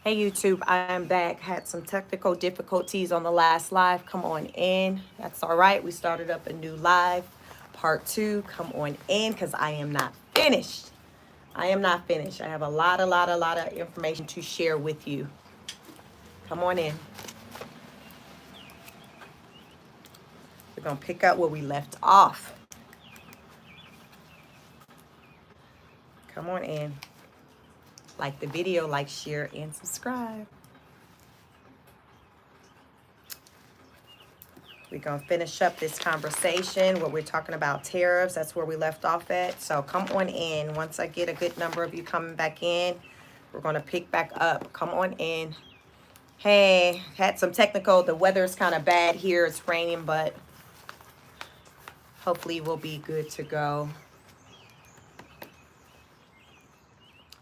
Hey YouTube, I am back. Had some technical difficulties on the last live. Come on in. That's all right. We started up a new live, part two. Come on in because I am not finished. I am not finished. I have a lot of information to share with you. Come on in. We're going to pick up where we left off. Come on in. Like the video, like, share, and subscribe. We're going to finish up this conversation where we're talking about tariffs. That's where we left off at. So come on in. Once I get a good number of you coming back in, we're going to pick back up. Come on in. Hey, had some technical. The weather's kind of bad here. It's raining, but hopefully we'll be good to go.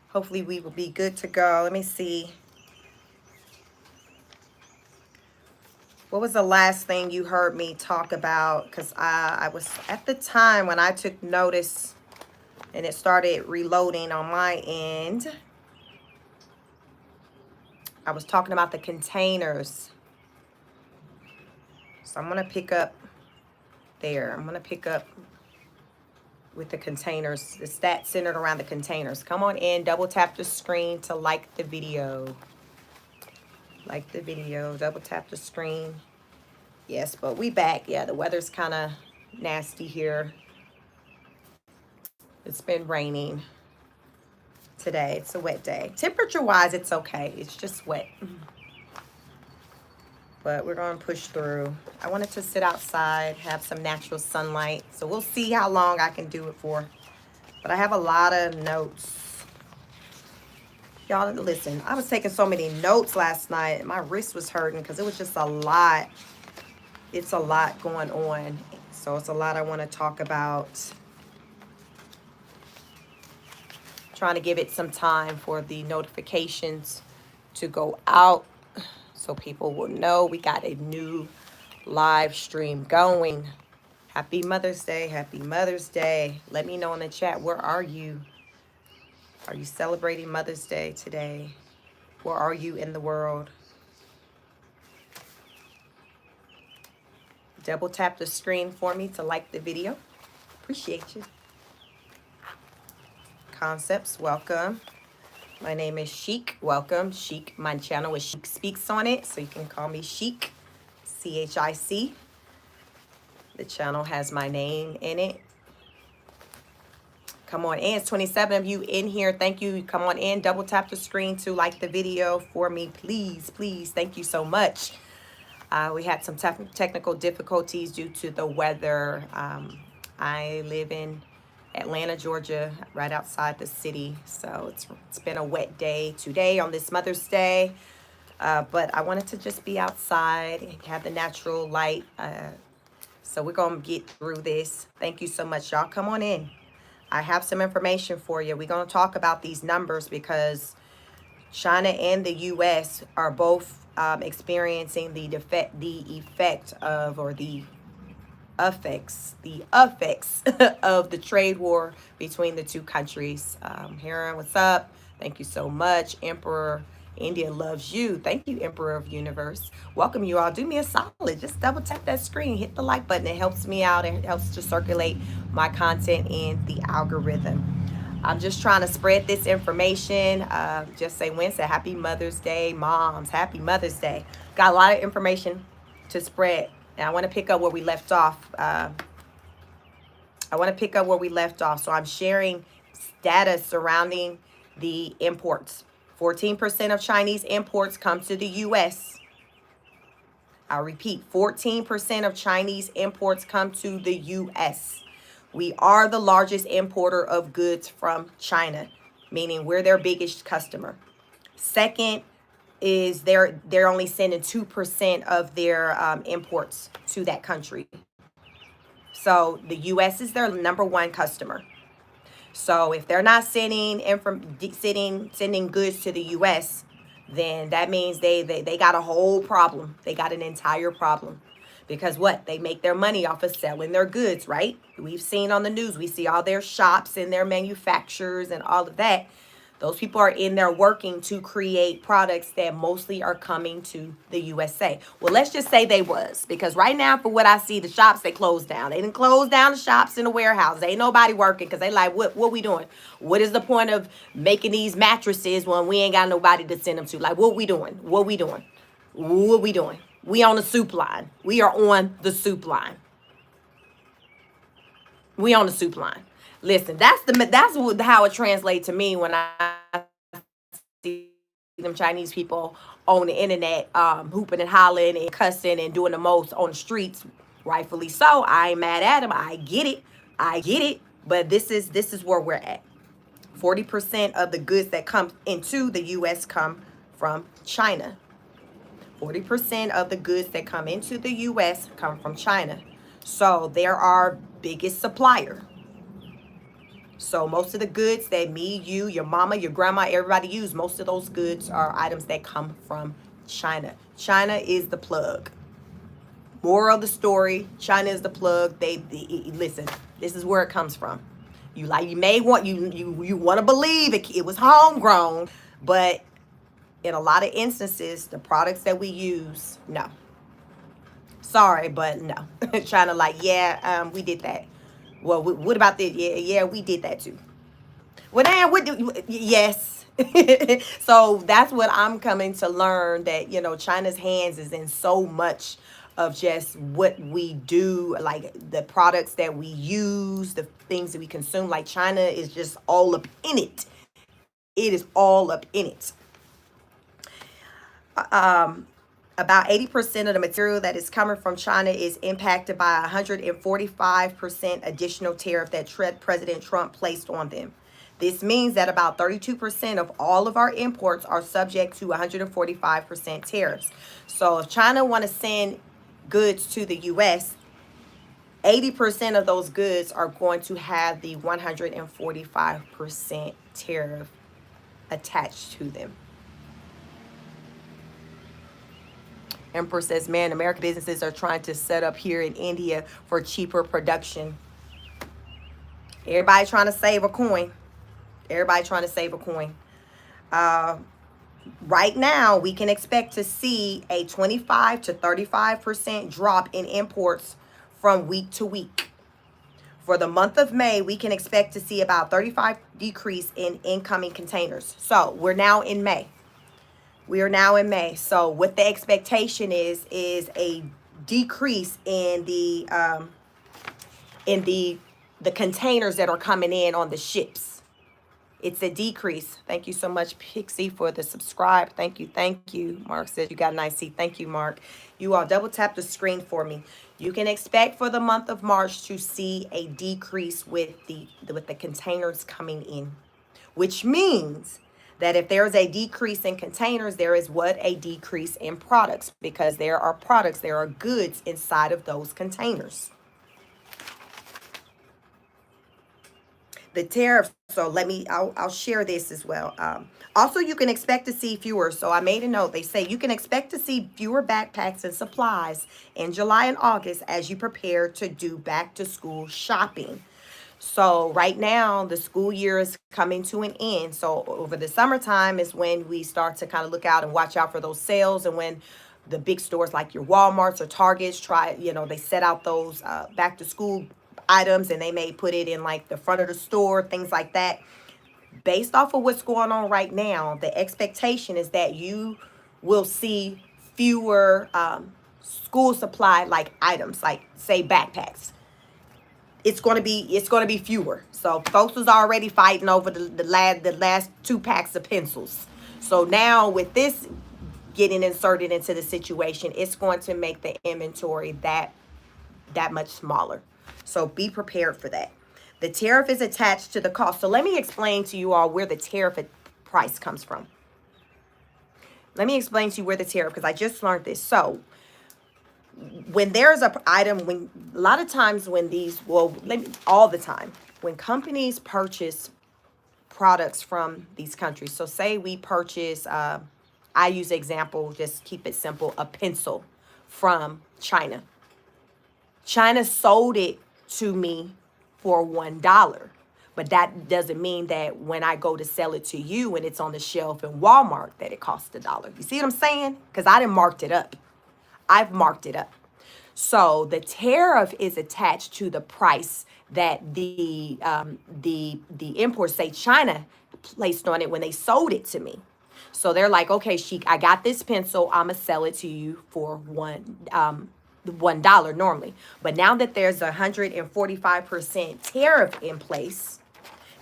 Hopefully we will be good to go. Let me see. What was the last thing you heard me talk about? Because I was at the time when I took notice and it started reloading on my end. I was talking about the containers. So I'm going to pick up there. I'm going to pick up with the containers. The stats centered around the containers. Come on in. Double tap the screen to like the video. Like the video. Double tap the screen. Yes, but we back. Yeah, the weather's kind of nasty here. It's been raining today. It's a wet day. Temperature-wise, it's okay. It's just wet. But we're going to push through. I wanted to sit outside, have some natural sunlight. So we'll see how long I can do it for. But I have a lot of notes. Y'all, listen, I was taking so many notes last night. My wrist was hurting because it was just a lot. It's a lot going on. So it's a lot I want to talk about. Trying to give it some time for the notifications to go out so people will know we got a new live stream going. Happy Mother's Day. Happy Mother's Day. Let me know in the chat, where are you? Are you celebrating Mother's Day today? Where are you in the world? Double tap the screen for me to like the video. Appreciate you. Concepts, welcome. My name is Chic. Welcome. Chic, my channel is Chic Speaks on it, so you can call me Chic, C-H-I-C. The channel has my name in it. Come on in. It's 27 of you in here. Thank you. Come on in. Double tap the screen to like the video for me, please. Please. Thank you so much. We had some technical difficulties due to the weather. I live in Atlanta, Georgia, right outside the city. So it's been a wet day today on this Mother's Day. But I wanted to just be outside and have the natural light. So we're going to get through this. Thank you so much, y'all. Come on in. I have some information for you. We're going to talk about these numbers because China and the U.S. are both experiencing the effects of the trade war between the two countries. Heron, what's up? Thank you so much. Emperor, India loves you. Thank you, Emperor of Universe. Welcome you all. Do me a solid. Just double tap that screen. Hit the like button. It helps me out. It helps to circulate my content in the algorithm. I'm just trying to spread this information. Just say Wednesday, happy Mother's Day, moms. Happy Mother's Day. Got a lot of information to spread. And I want to pick up where we left off. So I'm sharing data surrounding the imports. 14% of Chinese imports come to the U.S. I'll repeat, 14% of Chinese imports come to the U.S. We are the largest importer of goods from China, meaning we're their biggest customer. Second is they're only sending 2% of their imports to that country. So the U.S. is their number one customer. So if they're not sending goods to the U.S., then that means they got a whole problem. They got an entire problem. Because what? They make their money off of selling their goods, right? We've seen on the news. We see all their shops and their manufacturers and all of that. Those people are in there working to create products that mostly are coming to the USA. Well, let's just say they was, because right now, for what I see, the shops, they closed down. They didn't close down the shops in the warehouse. Ain't nobody working because they like, what we doing? What is the point of making these mattresses when we ain't got nobody to send them to? Like, what we doing? What we doing? What we doing? We on the soup line. We are on the soup line. We on the soup line. Listen, that's how it translates to me when I see them Chinese people on the internet hooping and hollering and cussing and doing the most on the streets. Rightfully so. I ain't mad at them. I get it. I get it. But this is where we're at. 40% of the goods that come into the U.S. come from China. 40% of the goods that come into the U.S. come from China. So they're our biggest supplier. So most of the goods that me, you, your mama, your grandma, everybody use, most of those goods are items that come from China. China is the plug. Moral of the story, China is the plug. Listen, this is where it comes from. You may want you want to believe it was homegrown, but in a lot of instances, the products that we use, no. Sorry, but no. China we did that. Well, what about this? Yeah, we did that too. Well, then, yes. So that's what I'm coming to learn, that, China's hands is in so much of just what we do, like the products that we use, the things that we consume. Like, China is just all up in it. It is all up in it. About 80% of the material that is coming from China is impacted by 145% additional tariff that President Trump placed on them. This means that about 32% of all of our imports are subject to 145% tariffs. So if China want to send goods to the U.S., 80% of those goods are going to have the 145% tariff attached to them. Emperor says, man, American businesses are trying to set up here in India for cheaper production. Everybody trying to save a coin. Everybody trying to save a coin. Right now, we can expect to see a 25 to 35% drop in imports from week to week. For the month of May, we can expect to see about 35% decrease in incoming containers. So we're now in May. We are now in May. So what the expectation is a decrease in the containers that are coming in on the ships. It's a decrease. Thank you so much, Pixie, for the subscribe. Thank you. Thank you. Mark says you got a nice seat. Thank you, Mark. You all double tap the screen for me. You can expect for the month of March to see a decrease with the containers coming in, which means that if there is a decrease in containers, there is a decrease in products, because there are products, there are goods inside of those containers. The tariffs, so I'll share this as well. Also, you can expect to see fewer. So I made a note. They say you can expect to see fewer backpacks and supplies in July and August as you prepare to do back to school shopping. So right now, the school year is coming to an end. So over the summertime is when we start to kind of look out and watch out for those sales. And when the big stores like your Walmarts or Targets they set out those back to school items, and they may put it in like the front of the store, things like that. Based off of what's going on right now, the expectation is that you will see fewer school supply like items, like say backpacks. It's going to be fewer. So folks was already fighting over the last 2 packs of pencils. So now with this getting inserted into the situation, it's going to make the inventory that much smaller. So be prepared for that. The tariff is attached to the cost. So let me explain to you all where the tariff price comes from. Let me explain to you where the tariff, because I just learned this. So when there's a item, a lot of times when all the time, when companies purchase products from these countries, so say we purchase, I use example, just keep it simple, a pencil from China. China sold it to me for $1, But that doesn't mean that when I go to sell it to you and it's on the shelf in Walmart that it costs $1. You see what I'm saying? Because I didn't marked it up. I've marked it up. So the tariff is attached to the price that the import, say China, placed on it when they sold it to me. So they're like, okay, Sheik, I got this pencil. I'ma sell it to you for $1 normally. But now that there's 145% tariff in place,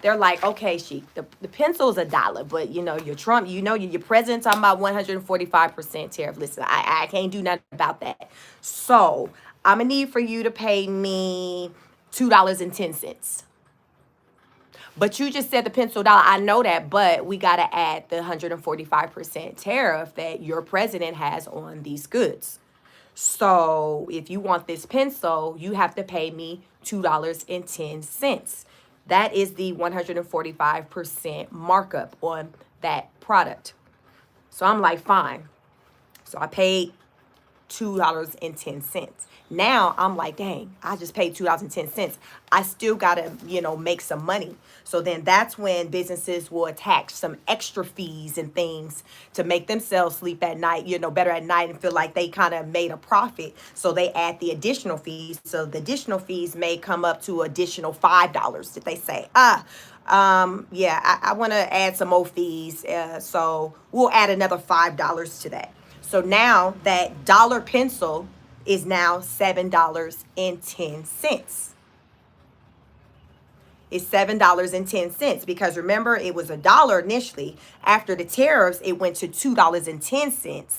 they're like, okay, Sheik, the pencil's $1, but you know, your Trump, you know, your president talking about 145% tariff. Listen, I can't do nothing about that. So I'm gonna need for you to pay me $2.10. But you just said the pencil dollar. I know that, but we got to add the 145% tariff that your president has on these goods. So if you want this pencil, you have to pay me $2.10. That is the 145% markup on that product. So I'm like, fine. So I paid $2.10. Now I'm like, dang, I just paid $2.10. I still gotta, make some money. So then that's when businesses will attach some extra fees and things to make themselves sleep at night, better at night and feel like they kind of made a profit. So they add the additional fees. So the additional fees may come up to additional $5 if they say, I want to add some more fees. So we'll add another $5 to that. So now that dollar pencil is now $7.10. It's $7.10 because remember it was $1 initially. After the tariffs, it went to $2.10.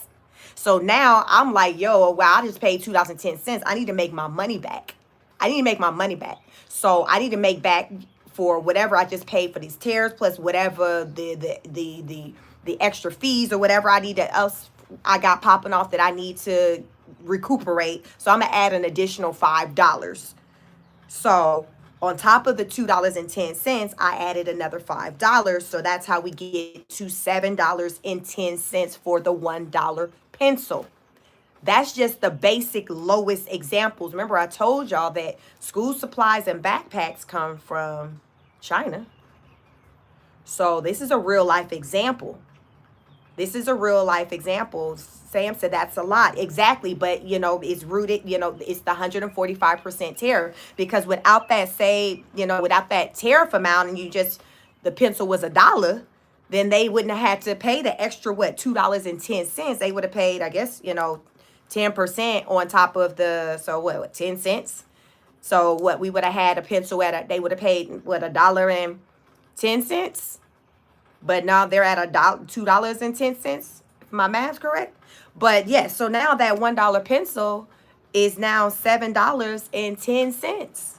So now I'm like, yo, wow, I just paid $2.10. I need to make my money back. So I need to make back for whatever I just paid for these tariffs plus whatever the extra fees or whatever else I got popping off that I need to recuperate. So I'm gonna add an additional $5. So on top of the $2.10, I added another $5. So that's how we get to $7.10 for the $1 pencil. That's just the basic lowest examples. Remember, I told y'all that school supplies and backpacks come from China. So this is a real life example. Sam said that's a lot. Exactly. But, it's rooted, it's the 145% tariff because without that tariff amount and the pencil was $1, then they wouldn't have had to pay the extra, $2.10. They would have paid, I guess, 10% on top of 10 cents. So what we would have had a pencil they would have paid, $1.10. But now they're at $2.10, if my math's correct. But yes, so now that $1 pencil is now $7.10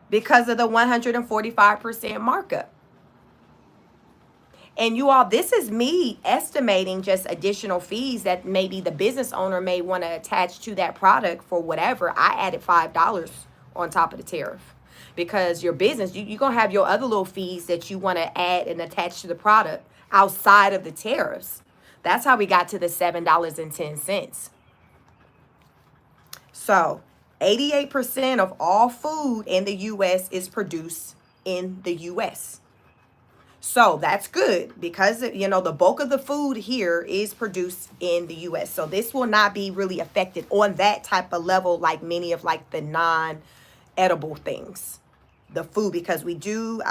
because of the 145% markup. And you all, this is me estimating just additional fees that maybe the business owner may want to attach to that product for whatever. I added $5 on top of the tariff. Because your business, you're going to have your other little fees that you want to add and attach to the product outside of the tariffs. That's how we got to the $7.10. So 88% of all food in the U.S. is produced in the U.S. So that's good because, the bulk of the food here is produced in the U.S. So this will not be really affected on that type of level like many of the non-edible things. The food, because we do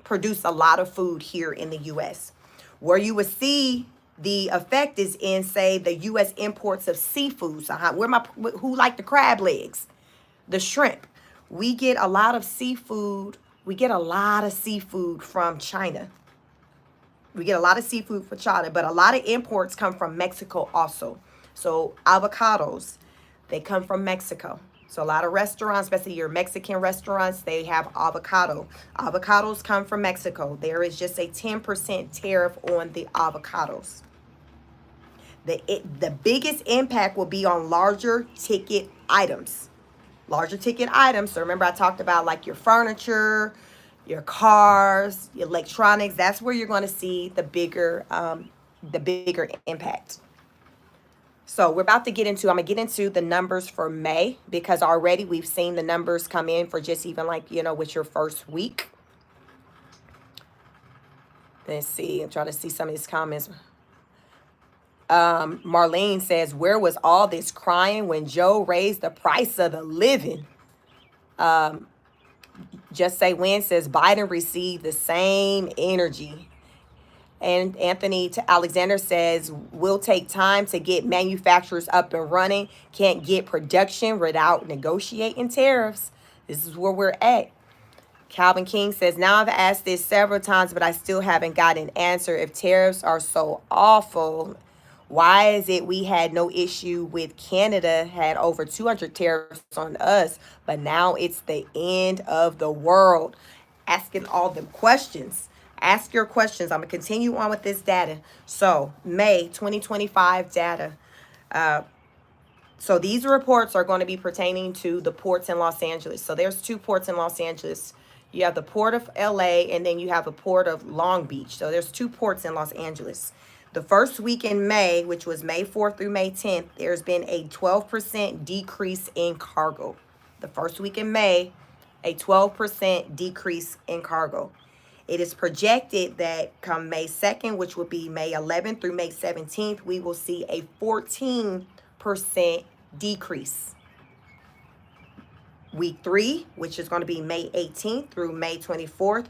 produce a lot of food here in the U.S. Where you would see the effect is in, say, the U.S. imports of seafood. So who like the crab legs, the shrimp? We get a lot of seafood. We get a lot of seafood from China. But a lot of imports come from Mexico also. So avocados, they come from Mexico. So a lot of restaurants, especially your Mexican restaurants, they have avocado. Avocados come from Mexico. There is just a 10% tariff on the avocados. The biggest impact will be on larger ticket items. So remember I talked about your furniture, your cars, your electronics. That's where you're going to see the bigger impact. So we're about to get into, I'm going to get into the numbers for May, because already we've seen the numbers come in for just even like, you know, with your first week. Let's see. I'm trying to see some of these comments. Marlene says, where was all this crying when Joe raised the price of the living? Just Say When says, Biden received the same energy. And Anthony Alexander says, will take time to get manufacturers up and running. Can't get production without negotiating tariffs. This is where we're at. Calvin King says, now I've asked this several times, but I still haven't got an answer. If tariffs are so awful, why is it we had no issue with Canada, had over 200 tariffs on us, but now it's the end of the world? Asking all them questions. Ask your questions. I'm going to continue on with this data. So, May 2025 data. So these reports are going to be pertaining to the ports in Los Angeles. So there's 2 ports in Los Angeles. You have the port of LA, and then you have the port of Long Beach. So there's 2 ports in Los Angeles. The first week in May, which was May 4th through May 10th, there's been a 12% decrease in cargo. The first week in May, a 12% decrease in cargo. It is projected that come May 2nd, which will be May 11th through May 17th, we will see a 14% decrease. Week 3, which is going to be May 18th through May 24th,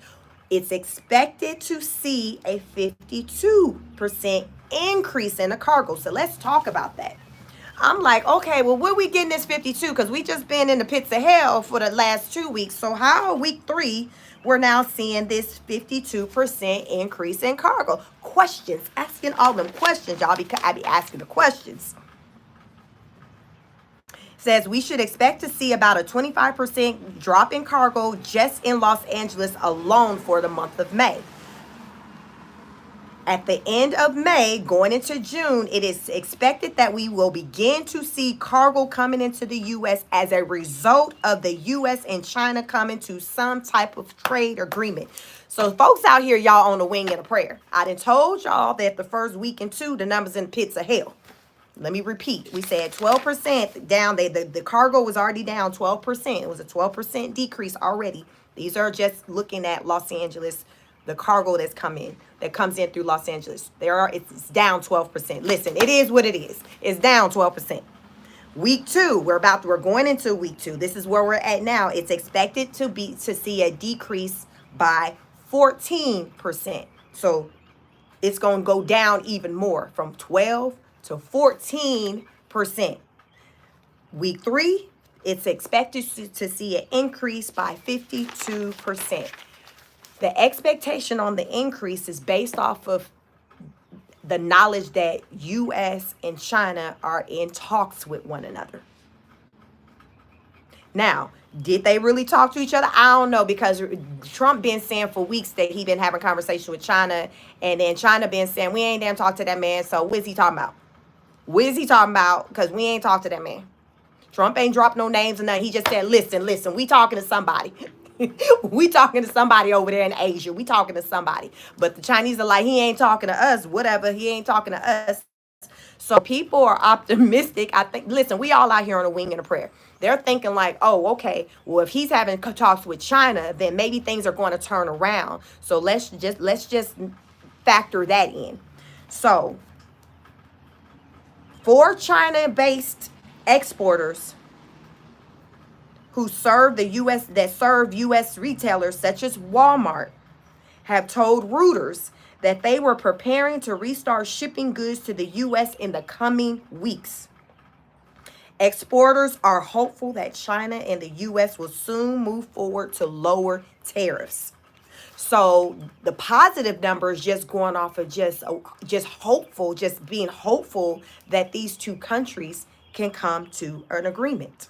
it's expected to see a 52% increase in the cargo. So let's talk about that. I'm like, okay, well, where we getting this 52? Because we just been in the pits of hell for the last 2 weeks. So how week 3, we're now seeing this 52% increase in cargo? Questions, asking all them questions, y'all, because I be asking the questions. Says we should expect to see about a 25% drop in cargo just in Los Angeles alone for the month of May. At the end of May, going into June, it is expected that we will begin to see cargo coming into the U.S. as a result of the U.S. and China coming to some type of trade agreement. So folks out here, y'all on the wing and a prayer. I done told y'all that the first week and 2, the numbers in the pits of hell. Let me repeat. We said 12% down. The cargo was already down 12%. It was a 12% decrease already. These are just looking at Los Angeles, the cargo that comes in through Los Angeles. It's down 12%. Listen, it is what it is. It's down 12%. Week 2, we're going into week 2. This is where we're at now. It's expected to see a decrease by 14%. So it's going to go down even more from 12 to 14%. Week 3, it's expected to see an increase by 52%. The expectation on the increase is based off of the knowledge that U.S. and China are in talks with one another. Now, did they really talk to each other? I don't know, because Trump been saying for weeks that he been having conversation with China, and then China been saying, we ain't damn talk to that man, so what is he talking about? What is he talking about? Because we ain't talked to that man. Trump ain't dropped no names or nothing. He just said, listen, we talking to somebody. We talking to somebody over there in Asia. We talking to somebody. But the Chinese are like, he ain't talking to us. Whatever, he ain't talking to us. So people are optimistic. I think, listen, we all out here on a wing and a prayer. They're thinking like, oh, okay, well, if he's having talks with China, then maybe things are going to turn around. So let's just factor that in. So for China-based exporters who serve the U.S. that serve U.S. retailers such as Walmart have told Reuters that they were preparing to restart shipping goods to the U.S. in the coming weeks. Exporters are hopeful that China and the U.S. will soon move forward to lower tariffs. So the positive number is just going off of just being hopeful that these 2 countries can come to an agreement.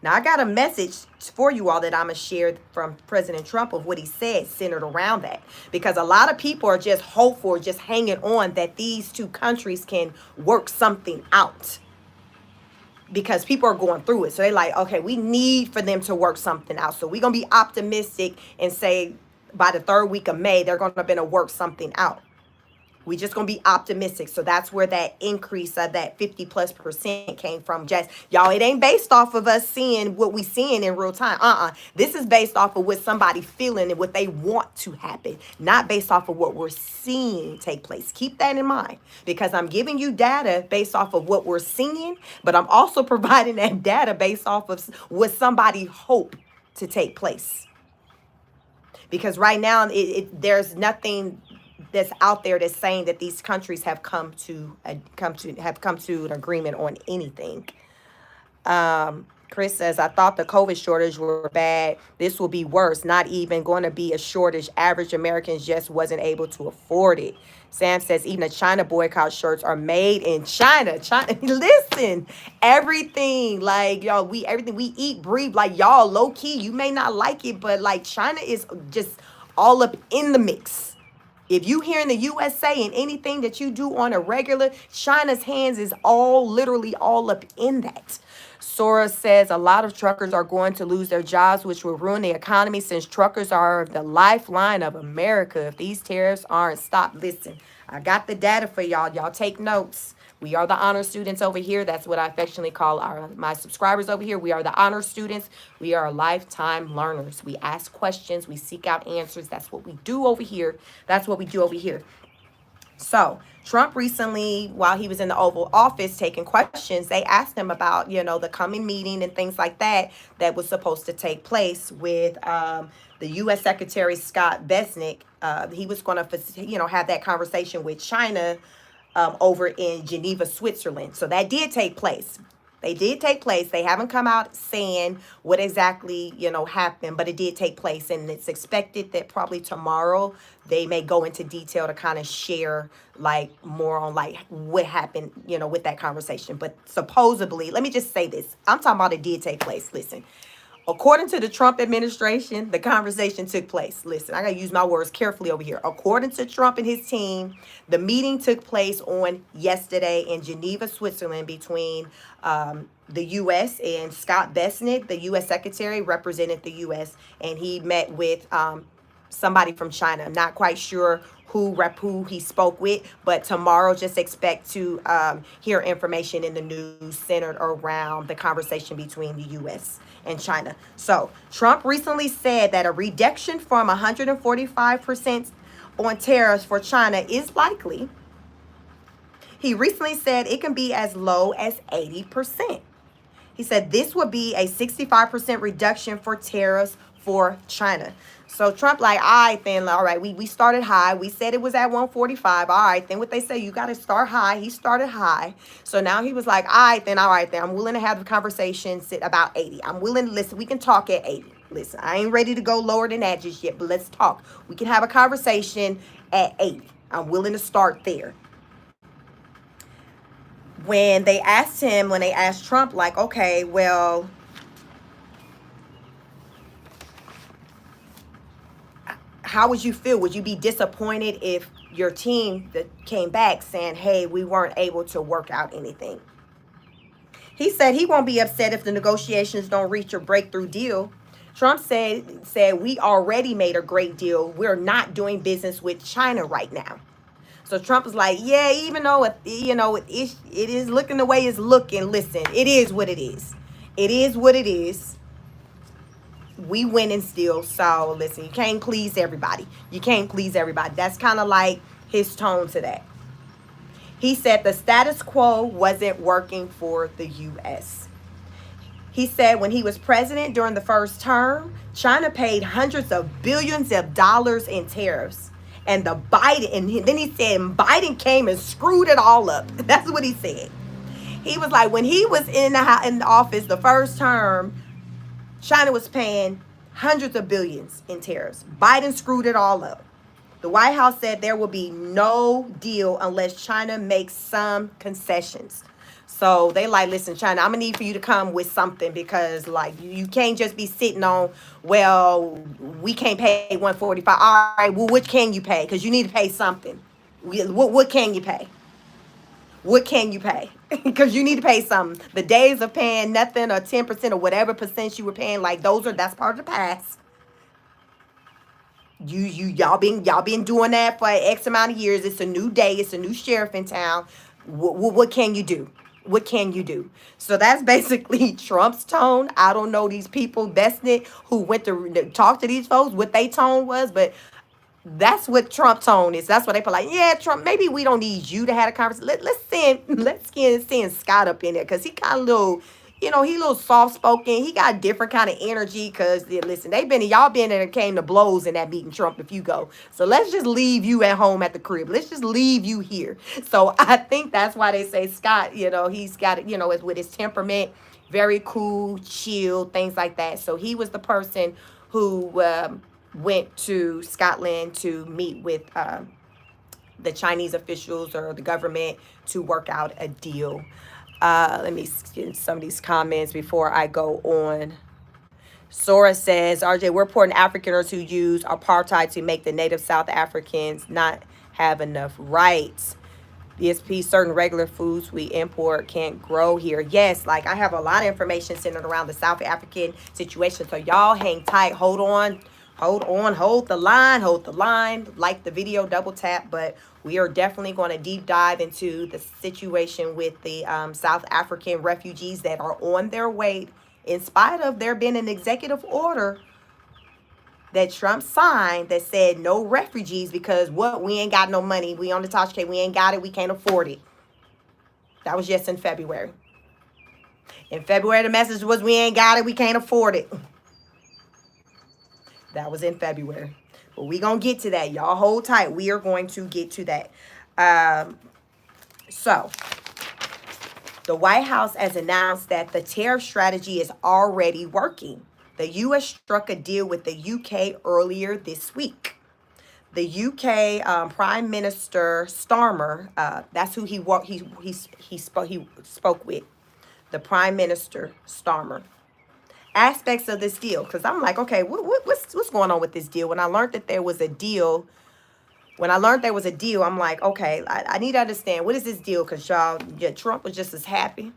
Now, I got a message for you all that I'm going to share from President Trump of what he said centered around that. Because a lot of people are just hopeful, just hanging on that these 2 countries can work something out. Because people are going through it. So they're like, okay, we need for them to work something out. So we're going to be optimistic and say by the 3rd week of May, they're going to work something out. We just gonna be optimistic. So that's where that increase of that 50+% came from. Just y'all, it ain't based off of us seeing what we seeing in real time. This is based off of what somebody feeling and what they want to happen, not based off of what we're seeing take place. Keep that in mind, because I'm giving you data based off of what we're seeing, but I'm also providing that data based off of what somebody hope to take place. Because right now, there's nothing that's out there that's saying that these countries have come to an agreement on anything. Chris says, I thought the COVID shortage were bad. This will be worse. Not even going to be a shortage. Average Americans just wasn't able to afford it. Sam says, even the China boycott shirts are made in China. China, listen, everything, like, y'all, everything we eat, breathe, like, y'all, low key, you may not like it, but like China is just all up in the mix. If you here in the USA and anything that you do on a regular, China's hands is literally all up in that. Sora says a lot of truckers are going to lose their jobs, which will ruin the economy since truckers are the lifeline of America. If these tariffs aren't stopped, listen, I got the data for y'all. Y'all take notes. We are the honor students over here. That's what I affectionately call my subscribers over here. We are the honor students. We are lifetime learners. We ask questions. We seek out answers. That's what we do over here. That's what we do over here. So Trump recently, while he was in the Oval Office taking questions, they asked him about, the coming meeting and things like that was supposed to take place with the U.S. Secretary Scott Besnick. He was going to, have that conversation with China over in Geneva, Switzerland. So that did take place. They did take place. They haven't come out saying what exactly, happened, but it did take place. And it's expected that probably tomorrow they may go into detail to kind of share like more on like what happened, with that conversation. But supposedly, let me just say this. I'm talking about it did take place. Listen. According to the Trump administration, the conversation took place. Listen, I got to use my words carefully over here. According to Trump and his team, the meeting took place on yesterday in Geneva, Switzerland, between the U.S. and Scott Besnick, the U.S. Secretary, represented the U.S., and he met with somebody from China. I'm not quite sure who he spoke with, but tomorrow just expect to hear information in the news centered around the conversation between the U.S. and China. So Trump recently said that a reduction from 145% on tariffs for China is likely. He recently said it can be as low as 80%. He said this would be a 65% reduction for tariffs for China. So Trump like, all right, then, all right, we started high. We said it was at 145. All right, then what they say, you got to start high. He started high. So now he was like, all right, then, I'm willing to have the conversation sit about 80. I'm willing to listen. We can talk at 80. Listen, I ain't ready to go lower than that just yet, but let's talk. We can have a conversation at 80. I'm willing to start there. When they asked Trump, like, okay, well, how would you feel? Would you be disappointed if your team that came back saying, hey, we weren't able to work out anything? He said he won't be upset if the negotiations don't reach a breakthrough deal. Trump said we already made a great deal. We're not doing business with China right now. So Trump is like, yeah, even though it is looking the way it's looking, listen, it is what it is. It is what it is. We winning still. So listen, you can't please everybody. You can't please everybody. That's kind of like his tone to that. He said the status quo wasn't working for the U.S. He said when he was president during the first term, China paid hundreds of billions of dollars in tariffs. And then he said Biden came and screwed it all up. That's what he said. He was like, when he was in the office the first term, China was paying hundreds of billions in tariffs. Biden screwed it all up. The White House said there will be no deal unless China makes some concessions. So they like, listen, China, I'm going to need for you to come with something because, like, you can't just be sitting on, well, we can't pay 145. All right, well, what can you pay? Because you need to pay something. What can you pay? What can you pay? Because you need to pay something. The days of paying nothing or 10% or whatever percent you were paying, like, that's part of the past. Y'all been doing that for X amount of years. It's a new day. It's a new sheriff in town. What can you do? What can you do? So that's basically Trump's tone. I don't know these people vesting it who went to talk to these folks, what they tone was, but that's what Trump tone is. That's what they put like, yeah, Trump, maybe we don't need you to have a conversation. Let's send Scott up in there because he kind of little, he a little soft spoken. He got different kind of energy because listen, y'all been in and came to blows in that meeting, Trump, if you go. So let's just leave you at home at the crib. Let's just leave you here. So I think that's why they say Scott, he's got it, with his temperament, very cool, chill, things like that. So he was the person who went to Scotland to meet with the Chinese officials or the government to work out a deal. Let me get some of these comments before I go on. Sora says, RJ, we're reporting Afrikaners who use apartheid to make the native South Africans not have enough rights. BSP, certain regular foods we import can't grow here. Yes, like I have a lot of information centered around the South African situation. So y'all hang tight. Hold on. Hold the line. Like the video, double tap. But we are definitely going to deep dive into the situation with the South African refugees that are on their way, in spite of there being an executive order that Trump signed that said no refugees because we ain't got no money. We on the Tosh K. We ain't got it. We can't afford it. That was just in February. In February, the message was we ain't got it. We can't afford it. That was in February. But we going to get to that. Y'all hold tight. We are going to get to that. So, the White House has announced that the tariff strategy is already working. The U.S. struck a deal with the U.K. earlier this week. The U.K. Prime Minister Starmer, that's who he spoke with. The Prime Minister Starmer. Aspects of this deal, because I'm like, okay, what's going on with this deal? When I learned there was a deal, I'm like, okay, I need to understand, what is this deal? Because Trump was just as happy.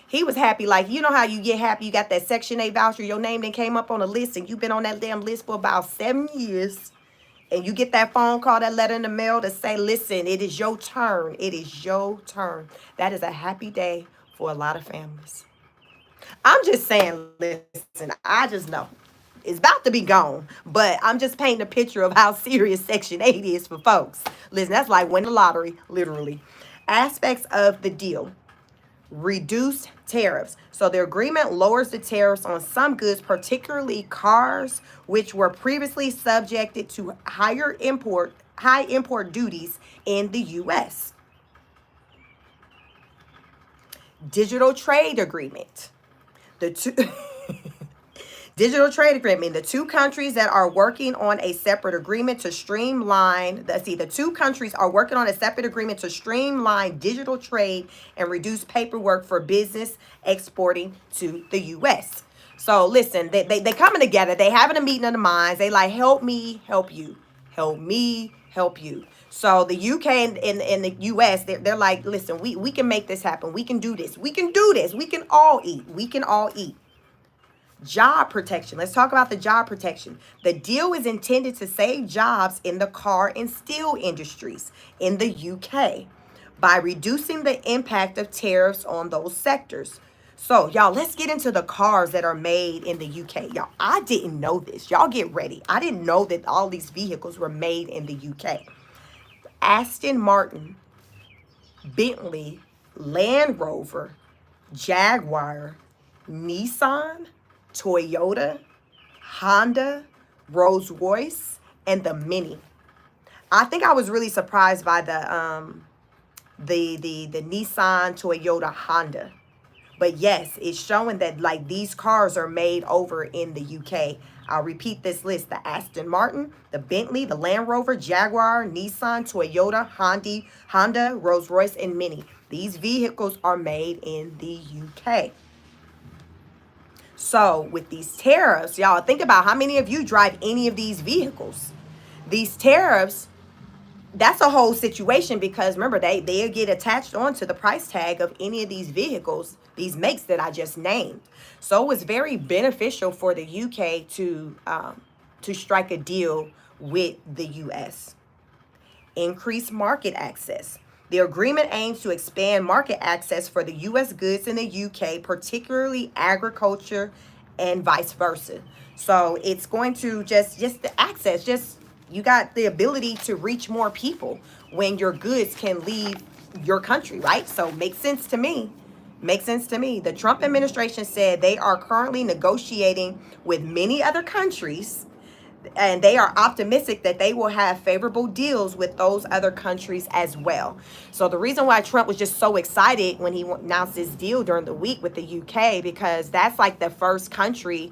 He was happy, like, you know how you get happy, you got that Section 8 voucher, your name then came up on a list, and you've been on that damn list for about 7 years, and you get that phone call, that letter in the mail to say, listen, it is your turn. It is your turn. That is a happy day for a lot of families. I'm just saying, listen, I just know it's about to be gone, but I'm just painting a picture of how serious Section 8 is for folks. Listen, that's like winning the lottery, literally. Aspects of the deal. Reduced tariffs. So the agreement lowers the tariffs on some goods, particularly cars, which were previously subjected to high import duties in the U.S. Digital trade agreement. Digital trade agreement. The two countries that are working on a separate agreement to streamline, the two countries are working on a separate agreement to streamline digital trade and reduce paperwork for business exporting to the U.S. So listen, they coming together. They having a meeting of the minds. They like, help me, help you. Help me, help you. So the UK and the US, they're like, listen, we can make this happen. We can do this. We can do this. We can all eat. We can all eat. Job protection. Let's talk about the job protection. The deal is intended to save jobs in the car and steel industries in the UK by reducing the impact of tariffs on those sectors. So, y'all, let's get into the cars that are made in the UK. Y'all, I didn't know this. Y'all get ready. I didn't know that all these vehicles were made in the UK. Aston Martin, Bentley, Land Rover, Jaguar, Nissan, Toyota, Honda, Rolls-Royce, and the Mini. I think I was really surprised by the Nissan, Toyota, Honda. But yes, it's showing that like these cars are made over in the UK. I'll repeat this list. The Aston Martin, the Bentley, the Land Rover, Jaguar, Nissan, Toyota, Honda, Rolls-Royce, and Mini. These vehicles are made in the UK. So with these tariffs, y'all think about how many of you drive any of these vehicles. These tariffs, that's a whole situation because remember, they get attached onto the price tag of any of these vehicles, these makes that I just named. So it's very beneficial for the UK to strike a deal with the U.S. Increase market access. The agreement aims to expand market access for the U.S. goods in the U.K., particularly agriculture and vice versa. So it's going to just the access, just you got the ability to reach more people when your goods can leave your country, right? So makes sense to me. Makes sense to me. The Trump administration said they are currently negotiating with many other countries, and they are optimistic that they will have favorable deals with those other countries as well. So the reason why Trump was just so excited when he announced this deal during the week with the UK, because that's like the first country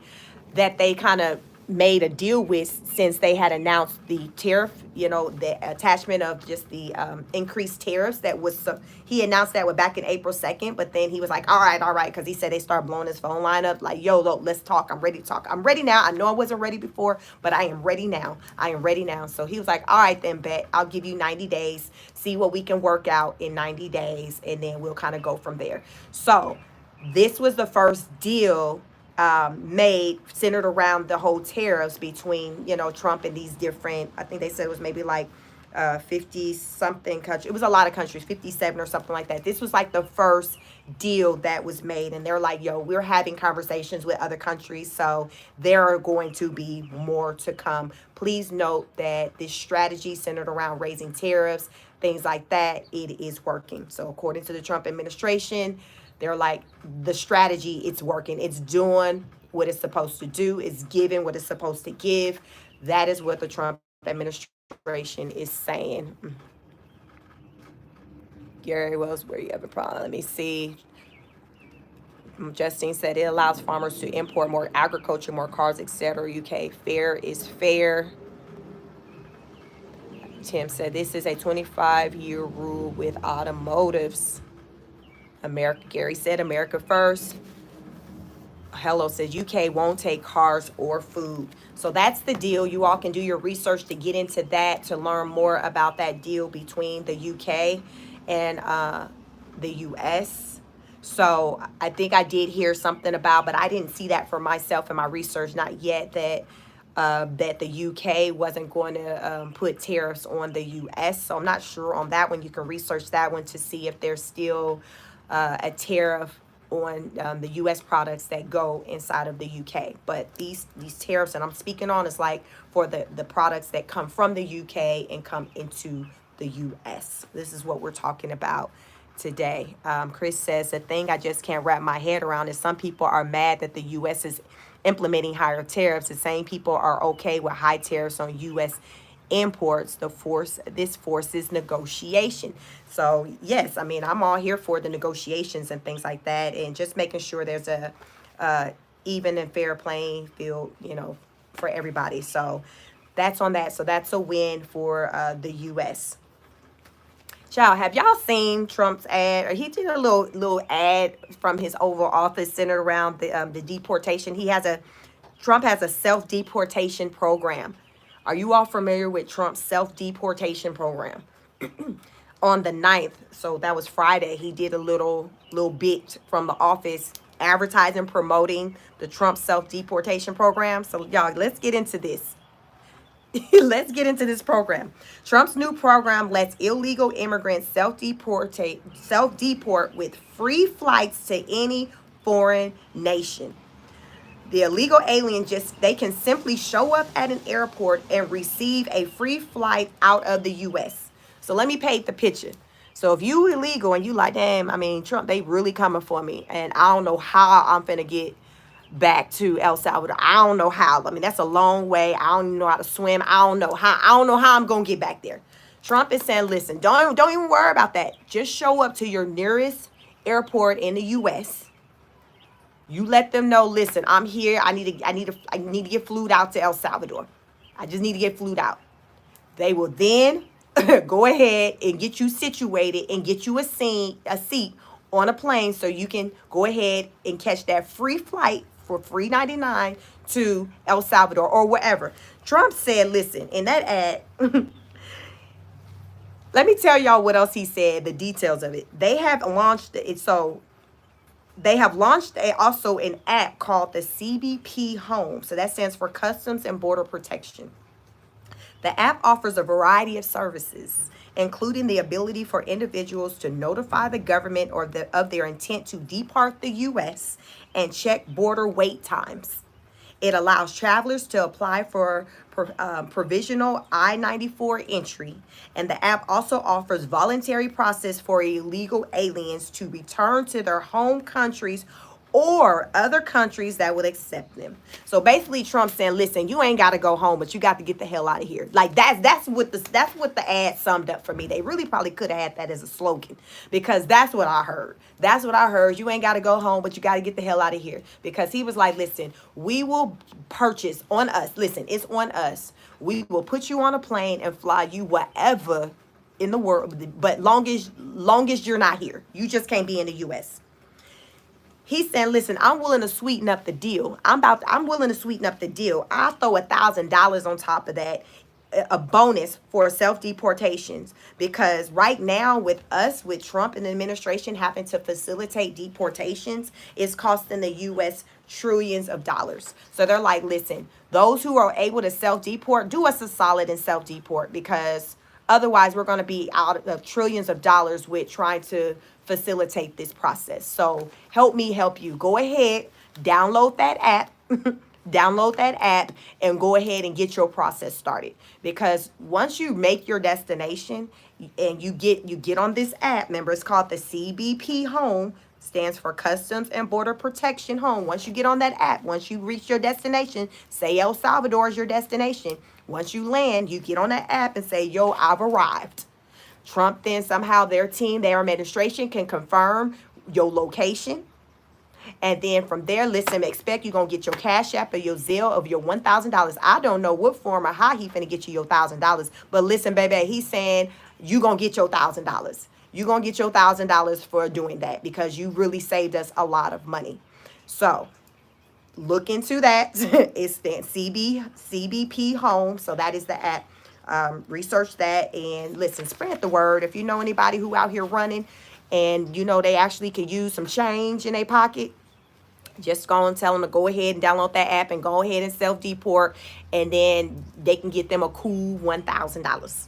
that they kind of made a deal with since they had announced the tariff, the attachment of just the increased tariffs that was, he announced that back in April 2nd, but then he was like, all right, because he said they started blowing his phone line up, like, yo, look, let's talk, I'm ready to talk, I'm ready now, I know I wasn't ready before, but I am ready now, So he was like, all right then, bet, I'll give you 90 days, see what we can work out in 90 days, and then we'll kind of go from there. So this was the first deal made centered around the whole tariffs between, Trump and these different, I think they said it was maybe like 50 something countries. It was a lot of countries, 57 or something like that. This was like the first deal that was made. And they're like, yo, we're having conversations with other countries. So there are going to be more to come. Please note that this strategy centered around raising tariffs, things like that, it is working. So according to the Trump administration, they're like, the strategy, it's working. It's doing what it's supposed to do. It's giving what it's supposed to give. That is what the Trump administration is saying. Gary Wells, where you have a problem? Let me see. Justine said it allows farmers to import more agriculture, more cars, etc. UK, fair is fair. Tim said this is a 25-year rule with automotives. America, Gary said America first. Hello says UK won't take cars or food. So that's the deal. You all can do your research to get into that, to learn more about that deal between the UK and the US. So I think I did hear something about, but I didn't see that for myself in my research, not yet, that the UK wasn't going to put tariffs on the US. So I'm not sure on that one. You can research that one to see if there's still a tariff on the U.S. products that go inside of the UK. But these tariffs that I'm speaking on is like for the products that come from the UK and come into the U.S. This is what we're talking about today. Chris says, the thing I just can't wrap my head around is some people are mad that the U.S. is implementing higher tariffs. The same people are okay with high tariffs on U.S. imports. This forces negotiation. So yes, I mean, I'm all here for the negotiations and things like that, and just making sure there's a even and fair playing field, for everybody. So that's on that. So that's a win for the U.S. Child, have y'all seen Trump's ad? Or he did a little ad from his Oval Office centered around the deportation. Trump has a self-deportation program. Are you all familiar with Trump's self-deportation program? On the 9th, so that was Friday, he did a little bit from the office advertising, promoting the Trump self-deportation program. So y'all, let's get into this. Let's get into this program. Trump's new program lets illegal immigrants self-deport with free flights to any foreign nation. The illegal alien they can simply show up at an airport and receive a free flight out of the U.S. So let me paint the picture. So if you illegal and you like, damn, I mean, Trump, they really coming for me, and I don't know how I'm finna get back to El Salvador. I don't know how. I mean, that's a long way. I don't even know how to swim. I don't know how I'm gonna get back there. Trump is saying, listen, don't even worry about that. Just show up to your nearest airport in the U.S. You let them know, listen, I'm here. I need to get flued out to El Salvador. I just need to get flued out. They will then go ahead and get you situated and get you a seat on a plane so you can go ahead and catch that free flight for $3.99 to El Salvador or wherever. Trump said, listen, in that ad, let me tell y'all what else he said, the details of it. They have launched it. So they have launched also an app called the CBP Home. So that stands for Customs and Border Protection. The app offers a variety of services, including the ability for individuals to notify the government of their intent to depart the U.S. and check border wait times. It allows travelers to apply for provisional I-94 entry, and the app also offers voluntary process for illegal aliens to return to their home countries or other countries that would accept them. So basically Trump saying, listen, you ain't got to go home, but you got to get the hell out of here. Like that's what the ad summed up for me. They really probably could have had that as a slogan, because that's what I heard. That's what I heard. You ain't got to go home, but you got to get the hell out of here. Because he was like, listen, we will purchase on us. Listen, it's on us. We will put you on a plane and fly you wherever in the world, but long as you're not here. You just can't be in the US. He's saying, listen, I'm willing to sweeten up the deal. I'm willing to sweeten up the deal. I'll throw $1,000 on top of that, a bonus for self-deportations. Because right now with Trump and the administration having to facilitate deportations, it's costing the U.S. trillions of dollars. So they're like, listen, those who are able to self-deport, do us a solid and self-deport, because otherwise we're going to be out of trillions of dollars with trying to facilitate this process. So help me help you. Go ahead, download that app. Download that app and go ahead and get your process started. Because once you make your destination and you get on this app, remember it's called the CBP Home, stands for Customs and Border Protection Home. Once you get on that app, once you reach your destination, say El Salvador is your destination. Once you land, you get on that app and say, yo, I've arrived. Trump then somehow their team, their administration can confirm your location. And then from there, listen, expect you're going to get your Cash App or your Zelle of your $1,000. I don't know what form or how he finna get you your $1,000. But listen, baby, he's saying you going to get your $1,000. You're going to get your $1,000 for doing that, because you really saved us a lot of money. So look into that. It's the CBP Home. So that is the app. Research that and listen, spread the word. If you know anybody who out here running and you know they actually could use some change in their pocket, just go and tell them to go ahead and download that app and go ahead and self-deport, and then they can get them a cool $1,000.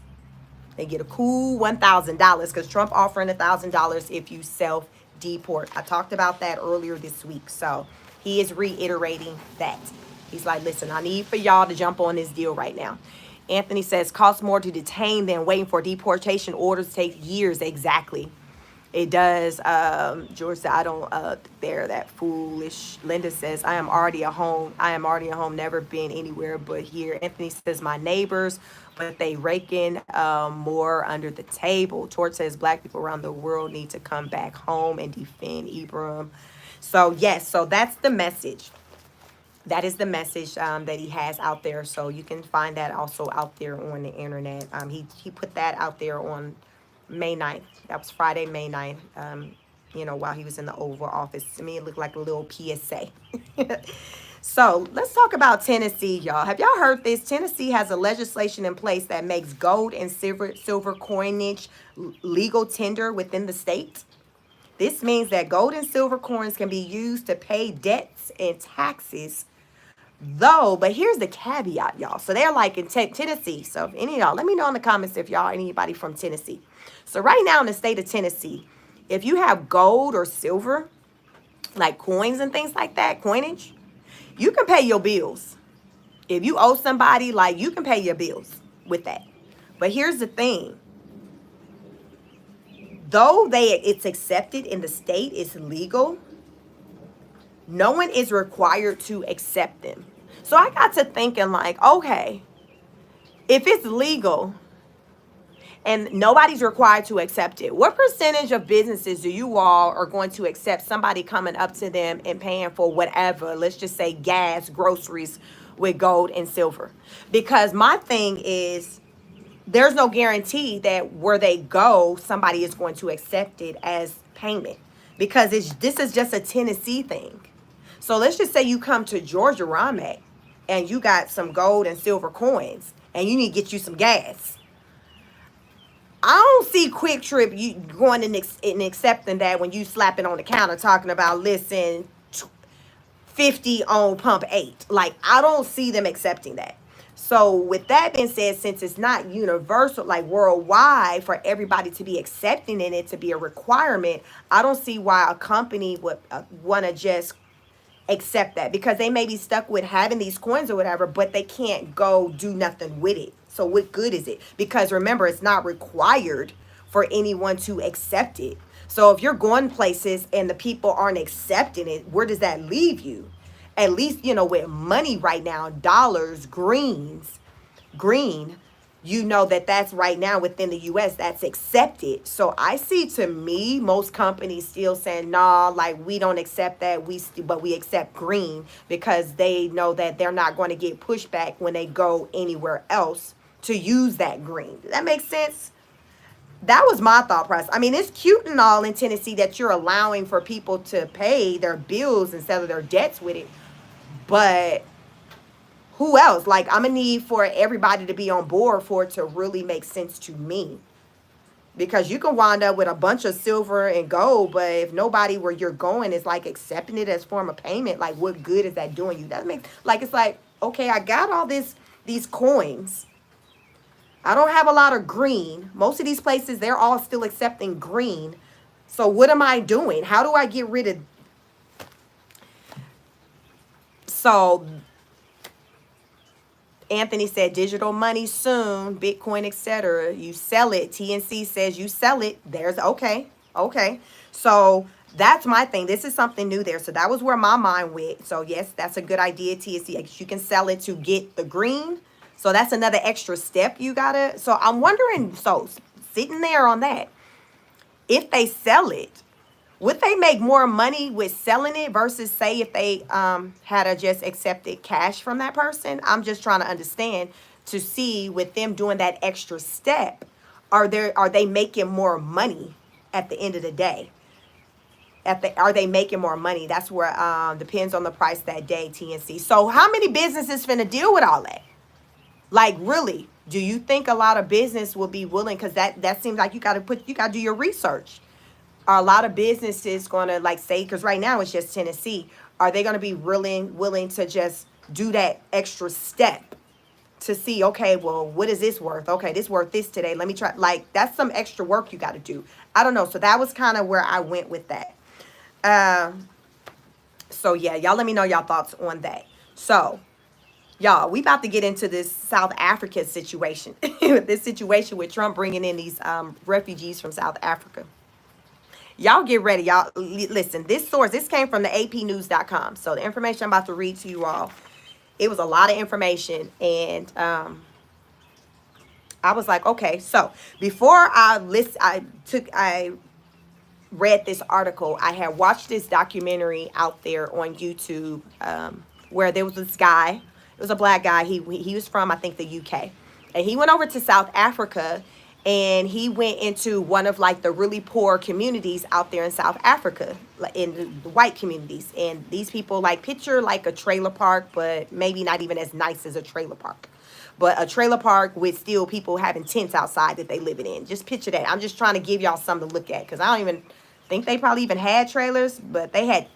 They get a cool $1,000 because Trump offering $1,000 if you self-deport. I talked about that earlier this week, so he is reiterating that. He's like, listen, I need for y'all to jump on this deal right now. Anthony says, costs more to detain than waiting for deportation orders. Take years. Exactly. It does. George said, I don't bear that foolish. Linda says, I am already at home. Never been anywhere but here. Anthony says, my neighbors, but they raking more under the table. Torch says, black people around the world need to come back home and defend Ibram. So, yes. So that's the message. That is the message that he has out there. So you can find that also out there on the internet. He put that out there on May 9th. That was Friday, May 9th, while he was in the Oval Office. To me, it looked like a little PSA. So let's talk about Tennessee, y'all. Have y'all heard this? Tennessee has a legislation in place that makes gold and silver coinage legal tender within the state. This means that gold and silver coins can be used to pay debts and taxes, though, but here's the caveat, y'all. So they're like in Tennessee. So if any of y'all, let me know in the comments if y'all anybody from Tennessee. So right now in the state of Tennessee, if you have gold or silver, like coins and things like that, coinage, you can pay your bills. If you owe somebody, like, you can pay your bills with that. But here's the thing. Though it's accepted in the state, it's legal, no one is required to accept them. So I got to thinking like, okay, if it's legal and nobody's required to accept it, what percentage of businesses do you all are going to accept somebody coming up to them and paying for whatever, let's just say gas, groceries with gold and silver? Because my thing is, there's no guarantee that where they go, somebody is going to accept it as payment, because this is just a Tennessee thing. So let's just say you come to Georgia, where I'm at, and you got some gold and silver coins, and you need to get you some gas. I don't see Quick Trip you going and accepting that when you slap it on the counter talking about, listen, 50 on pump 8. Like, I don't see them accepting that. So with that being said, since it's not universal, like worldwide, for everybody to be accepting in it to be a requirement, I don't see why a company would want to just accept that, because they may be stuck with having these coins or whatever, but they can't go do nothing with it. So what good is it? Because remember, it's not required for anyone to accept it. So if you're going places and the people aren't accepting it, where does that leave you? At least, with money right now, dollars, green, that that's right now within the US, that's accepted. So I see, to me, most companies still saying, nah, like we don't accept that, but we accept green, because they know that they're not going to get pushback when they go anywhere else to use that green. Does that make sense? That was my thought process. I mean, it's cute and all in Tennessee that you're allowing for people to pay their bills and settle their debts with it, but who else? Like, I'm gonna need for everybody to be on board for it to really make sense to me. Because you can wind up with a bunch of silver and gold, but if nobody where you're going is like accepting it as form of payment, like what good is that doing you? That makes, like, it's like, okay, I got all these coins. I don't have a lot of green. Most of these places, they're all still accepting green. So what am I doing? How do I get rid of? So Anthony said digital money soon, Bitcoin, etc. You sell it. TNC says you sell it. There's okay. Okay. So that's my thing. This is something new there. So that was where my mind went. So yes, that's a good idea, TNC. You can sell it to get the green. So that's another extra step you gotta. So I'm wondering, so sitting there on that, if they sell it, would they make more money with selling it versus, say, if they had a just accepted cash from that person? I'm just trying to understand, to see with them doing that extra step, are they making more money at the end of the day? Are they making more money? That's where depends on the price that day, TNC. So how many businesses finna deal with all that? Like, really, do you think a lot of business will be willing? Because that seems like you gotta do your research. Are a lot of businesses going to, like, say, because right now it's just Tennessee, are they going to be willing to just do that extra step to see, okay, well, what is this worth? Okay, this worth this today. Let me try. Like, that's some extra work you got to do. I don't know. So that was kind of where I went with that. So yeah, y'all let me know y'all thoughts on that. So y'all, we about to get into this South Africa situation. This situation with Trump bringing in these refugees from South Africa. Y'all get ready. Y'all listen. This came from the apnews.com. So the information I'm about to read to you all, it was a lot of information. And I was like, okay. So before I read this article, I had watched this documentary out there on YouTube where there was this guy. It was a black guy. He was from, I think, the UK. And he went over to South Africa, and he went into one of, like, the really poor communities out there in South Africa, in the white communities. And these people, like, picture like a trailer park, but maybe not even as nice as a trailer park. But a trailer park with still people having tents outside that they living in. Just picture that. I'm just trying to give y'all something to look at, because I don't even think they probably even had trailers, but they had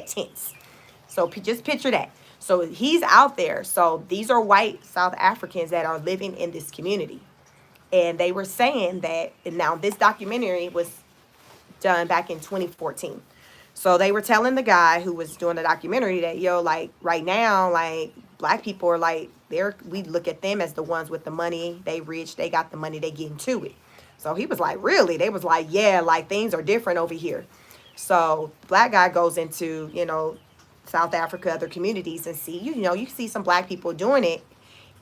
tents. So just picture that. So he's out there. So these are white South Africans that are living in this community. And they were saying that, and now this documentary was done back in 2014. So they were telling the guy who was doing the documentary that, yo, like, right now, like, black people are like, we look at them as the ones with the money. They rich, they got the money, they get into it. So he was like, really? They was like, yeah, like, things are different over here. So black guy goes into, South Africa, other communities, and see, you see some black people doing it.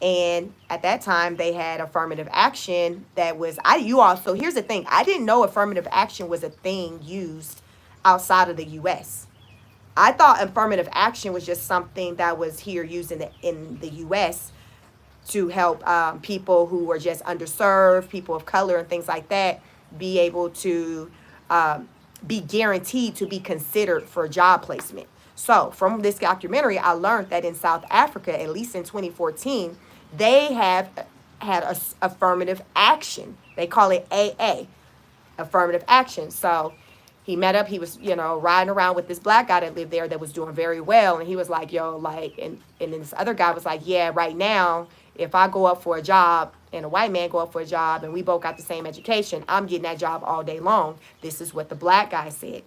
And at that time, they had affirmative action that was, so here's the thing. I didn't know affirmative action was a thing used outside of the U.S. I thought affirmative action was just something that was here used in the U.S. to help people who were just underserved, people of color and things like that, be able to be guaranteed to be considered for job placement. So from this documentary, I learned that in South Africa, at least in 2014, they have had a affirmative action. They call it AA, affirmative action. So he was, riding around with this black guy that lived there that was doing very well. And he was like, yo, like, and then this other guy was like, yeah, right now if I go up for a job and a white man go up for a job and we both got the same education, I'm getting that job all day long. This is what the black guy said.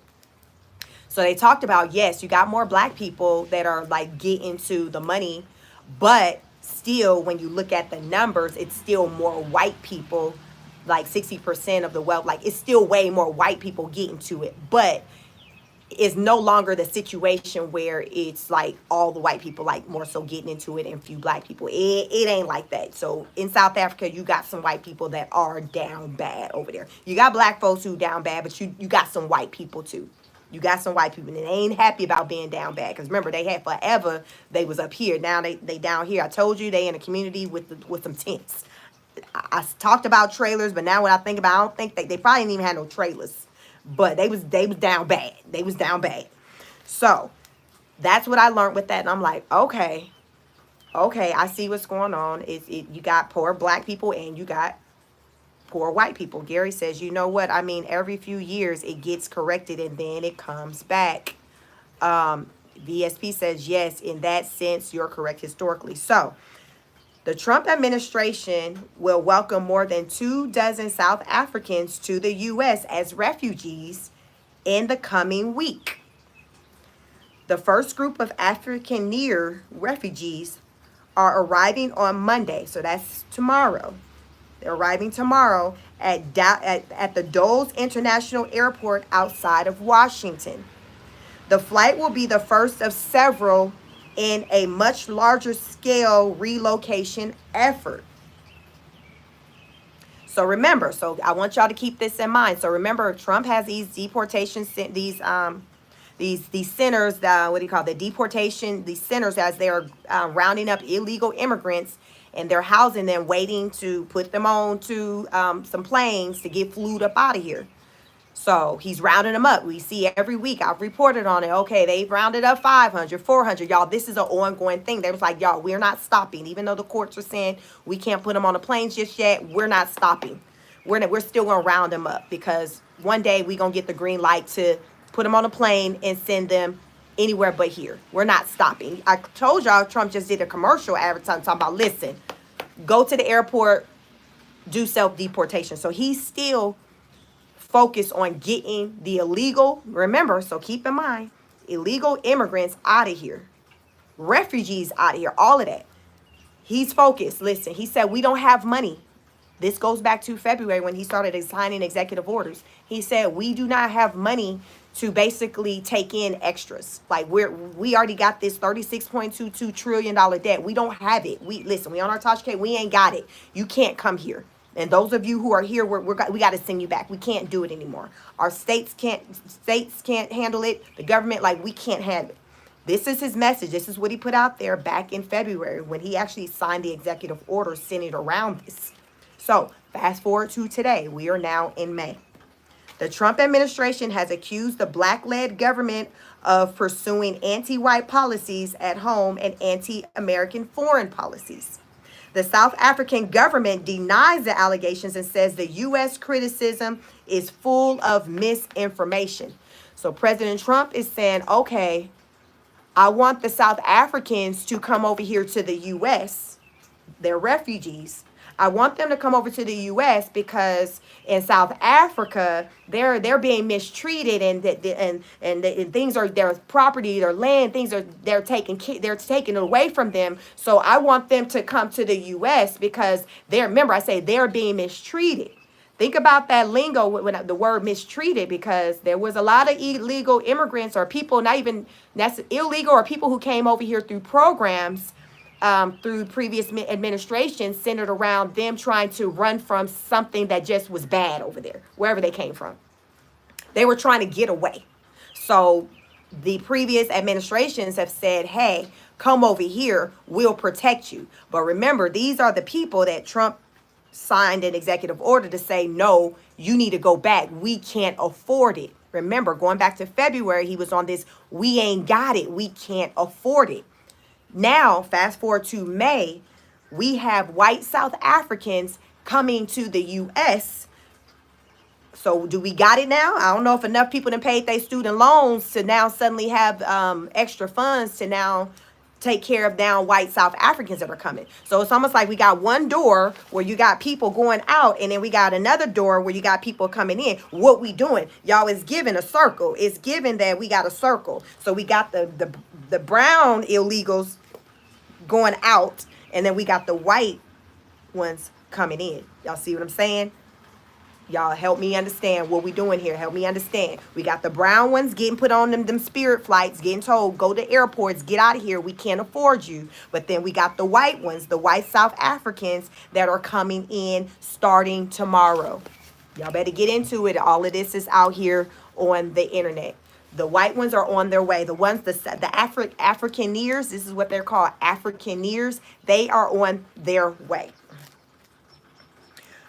So they talked about, yes, you got more black people that are like getting to the money, but still, when you look at the numbers, it's still more white people, like 60% of the wealth, like it's still way more white people getting to it. But it's no longer the situation where it's like all the white people like more so getting into it and few black people. It ain't like that. So in South Africa, you got some white people that are down bad over there. You got black folks who down bad, but you got some white people too. You got some white people, and they ain't happy about being down bad. Because remember, they had forever, they was up here. Now they down here. I told you, they in a community with some tents. I talked about trailers, but now when I think about it, I don't think they probably didn't even have no trailers. But they was down bad. They was down bad. So that's what I learned with that. And I'm like, okay, I see what's going on. You got poor black people and you got poor white people. Gary says, you know what? I mean, every few years it gets corrected and then it comes back. VSP says, yes, in that sense, you're correct historically. So the Trump administration will welcome more than 24 South Africans to the U.S. as refugees in the coming week. The first group of African refugees are arriving on Monday, so that's tomorrow. They're arriving tomorrow at the Dulles International Airport outside of Washington. The flight will be the first of several in a much larger scale relocation effort. So remember, so I want y'all to keep this in mind. So remember, Trump has these deportation, these centers, what do you call it? The deportation, these centers, as they're rounding up illegal immigrants, and they're housing them, waiting to put them on to some planes to get flued up out of here. So he's rounding them up. We see every week. I've reported on it. Okay, they've rounded up 500, 400. Y'all, this is an ongoing thing. They was like, y'all, we're not stopping. Even though the courts are saying we can't put them on the planes just yet, we're not stopping. We're still going to round them up, because one day we're going to get the green light to put them on a plane and send them anywhere but here. We're not stopping. I told y'all Trump just did a commercial advertising talking about, listen, go to the airport, do self-deportation. So he's still focused on getting the illegal, remember, so keep in mind, illegal immigrants out of here, refugees out of here, all of that. He's focused. Listen, he said, we don't have money. This goes back to February when he started signing executive orders. He said, we do not have money to basically take in extras. Like we already got this $36.22 trillion debt. We don't have it. We on our Tosh K, we ain't got it. You can't come here. And those of you who are here, we got to send you back. We can't do it anymore. Our states can't handle it. The government, like, we can't handle it. This is his message. This is what he put out there back in February when he actually signed the executive order centered around this. So fast forward to today. We are now in May. The Trump administration has accused the black-led government of pursuing anti-white policies at home and anti-American foreign policies. The South African government denies the allegations and says the U.S. criticism is full of misinformation. So President Trump is saying, okay, I want the South Africans to come over here to the U.S. They're refugees. I want them to come over to the U.S. because in South Africa they're being mistreated, and things are, their property, their land, they're taken away from them. So I want them to come to the U.S. because remember I say they're being mistreated. Think about that lingo when the word mistreated, because there was a lot of illegal immigrants, or people not even that's illegal, or people who came over here through programs. Through previous administrations centered around them trying to run from something that just was bad over there, wherever they came from. They were trying to get away. So the previous administrations have said, hey, come over here, we'll protect you. But remember, these are the people that Trump signed an executive order to say, no, you need to go back. We can't afford it. Remember, going back to February, he was on this, we ain't got it. We can't afford it. Now, fast forward to May, we have white South Africans coming to the U.S. So do we got it now? I don't know if enough people done paid their student loans to now suddenly have extra funds to now take care of now white South Africans that are coming. So it's almost like we got one door where you got people going out, and then we got another door where you got people coming in. What we doing? Y'all, is giving a circle. It's given that we got a circle. So we got the brown illegals going out, and then we got the white ones coming in. Y'all see what I'm saying? Y'all help me understand what we doing here. Help me understand. We got the brown ones getting put on them spirit flights, getting told, go to airports, get out of here. We can't afford you. But then we got the white ones, the white South Africans that are coming in starting tomorrow. Y'all better get into it. All of this is out here on the internet. The white ones are on their way. The ones, the Africaneers, this is what they're called, Africaneers, they are on their way.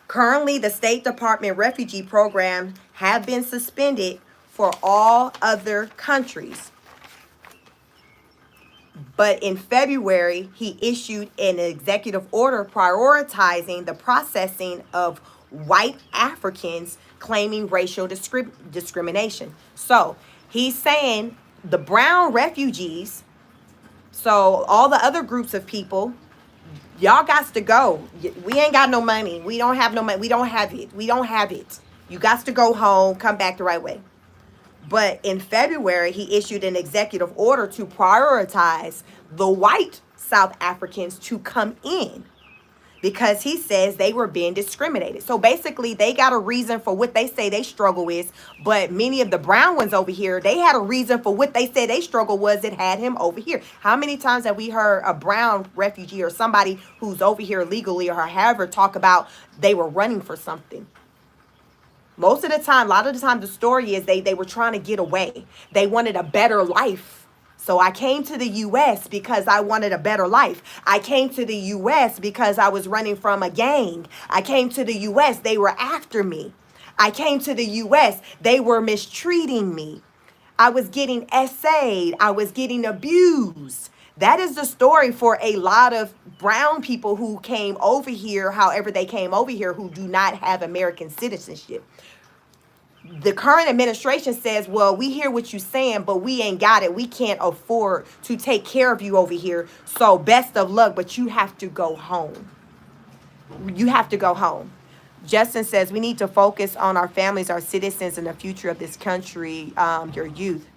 Currently, the State Department Refugee Program have been suspended for all other countries. But in February, he issued an executive order prioritizing the processing of white Africans claiming racial discrimination. So he's saying the brown refugees, so all the other groups of people, y'all got to go. We ain't got no money. We don't have no money. We don't have it. We don't have it. You got to go home, come back the right way. But in February, he issued an executive order to prioritize the white South Africans to come in because he says they were being discriminated. So basically, they got a reason for what they say they struggle with. But many of the brown ones over here, they had a reason for what they said they struggle was that had him over here. How many times have we heard a brown refugee or somebody who's over here legally or however talk about they were running for something? Most of the time, a lot of the time, the story is they were trying to get away. They wanted a better life. So I came to the U.S. because I wanted a better life. I came to the U.S. because I was running from a gang. I came to the U.S. They were after me. I came to the U.S. They were mistreating me. I was getting essayed. I was getting abused. That is the story for a lot of brown people who came over here, however they came over here, who do not have American citizenship. The current administration says, well, we hear what you're saying, but we ain't got it. We can't afford to take care of you over here. So best of luck, but you have to go home. You have to go home. Justin says, we need to focus on our families, our citizens, and the future of this country, your youth.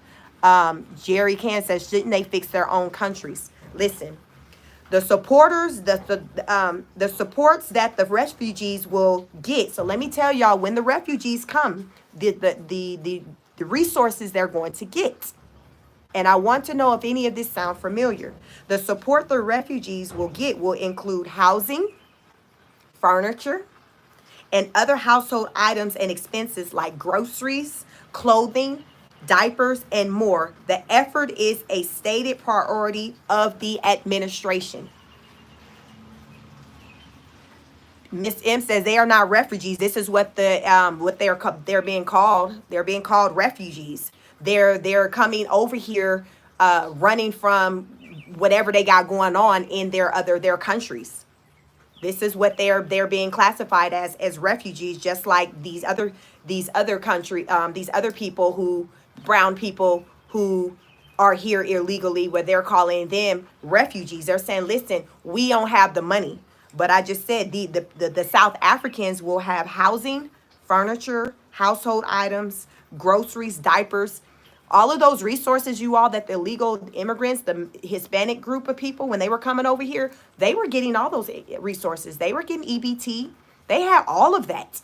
Jerry Can says, shouldn't they fix their own countries? Listen, the supporters, the supports that the refugees will get. So let me tell y'all, when the refugees come, the resources they're going to get. And I want to know if any of this sound familiar. The support the refugees will get will include housing, furniture, and other household items and expenses like groceries, clothing, diapers, and more. The effort is a stated priority of the administration. Miss M says they are not refugees. This is what they're being called. They're being called refugees. They're coming over here, running from whatever they got going on in their countries. This is what they're being classified as refugees, just like these other people who, brown people who are here illegally, where they're calling them refugees. They're saying, listen, we don't have the money. But I just said the South Africans will have housing, furniture, household items, groceries, diapers, all of those resources, you all, that the illegal immigrants, the Hispanic group of people, when they were coming over here, they were getting all those resources. They were getting EBT. They had all of that.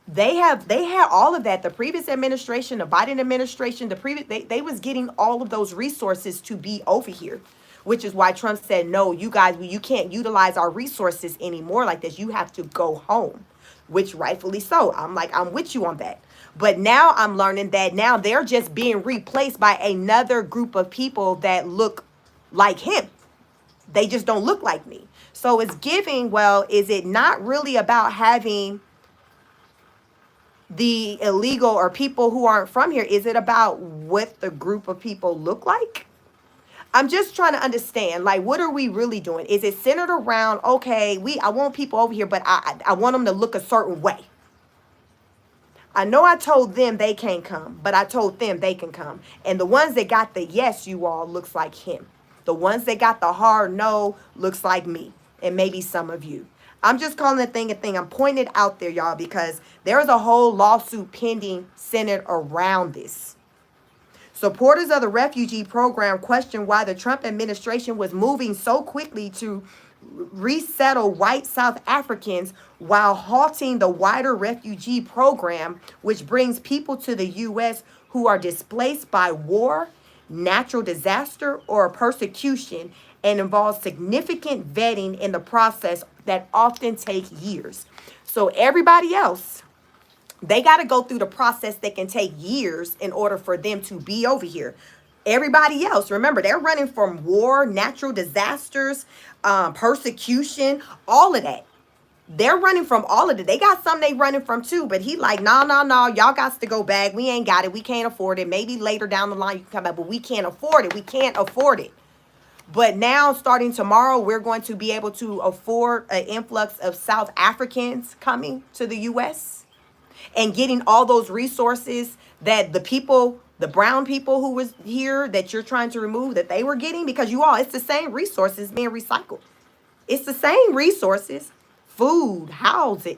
They had all of that. The previous administration, the Biden administration, they was getting all of those resources to be over here, which is why Trump said, no, you guys, you can't utilize our resources anymore like this. You have to go home, which rightfully so. I'm with you on that. But now I'm learning that now they're just being replaced by another group of people that look like him. They just don't look like me. So it's giving, well, is it not really about having the illegal or people who aren't from here? Is it about what the group of people look like? I'm just trying to understand, like, what are we really doing? Is it centered around, okay, I want people over here, but I want them to look a certain way. I know I told them they can't come, but I told them they can come. And the ones that got the yes, you all, looks like him. The ones that got the hard no looks like me and maybe some of you. I'm just calling a thing a thing. I'm pointing it out there, y'all, because there is a whole lawsuit pending centered around this. Supporters of the refugee program question why the Trump administration was moving so quickly to resettle white South Africans while halting the wider refugee program, which brings people to the U.S. who are displaced by war, natural disaster, or persecution, and involves significant vetting in the process that often take years. So everybody else, they got to go through the process that can take years in order for them to be over here. Everybody else, remember, they're running from war, natural disasters, persecution, all of that. They're running from all of it. They got some they running from too, but he like, no, y'all got to go back. We ain't got it. We can't afford it. Maybe later down the line you can come back, but we can't afford it. We can't afford it. But now, starting tomorrow, we're going to be able to afford an influx of South Africans coming to the U.S. and getting all those resources that the people, the brown people who was here that you're trying to remove, that they were getting, because it's the same resources being recycled. It's the same resources. Food, housing,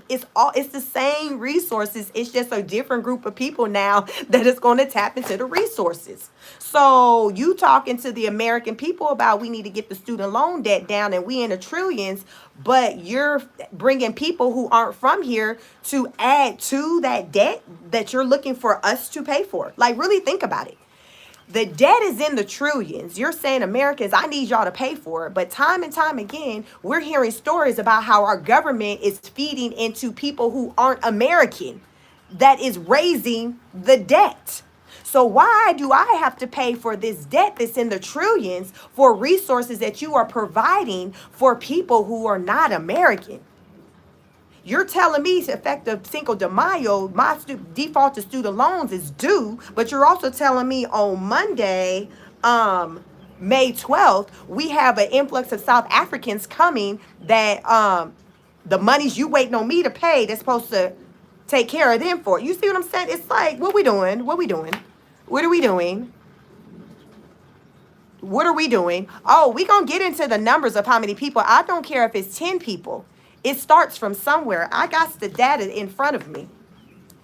it's the same resources. It's just a different group of people now that is going to tap into the resources. So you talking to the American people about we need to get the student loan debt down and we in the trillions, but you're bringing people who aren't from here to add to that debt that you're looking for us to pay for. Like, really think about it. The debt is in the trillions. You're saying, Americans, I need y'all to pay for it. But time and time again, we're hearing stories about how our government is feeding into people who aren't American, that is raising the debt. So why do I have to pay for this debt that's in the trillions for resources that you are providing for people who are not American? You're telling me effective Cinco de Mayo, my default to student loans is due, but you're also telling me on Monday, May 12th, we have an influx of South Africans coming that the money's you waiting on me to pay that's supposed to take care of them for. You see what I'm saying? It's like, what we doing? What we doing? What are we doing? What are we doing? Oh, we gonna get into the numbers of how many people. I don't care if it's 10 people. It starts from somewhere. I got the data in front of me.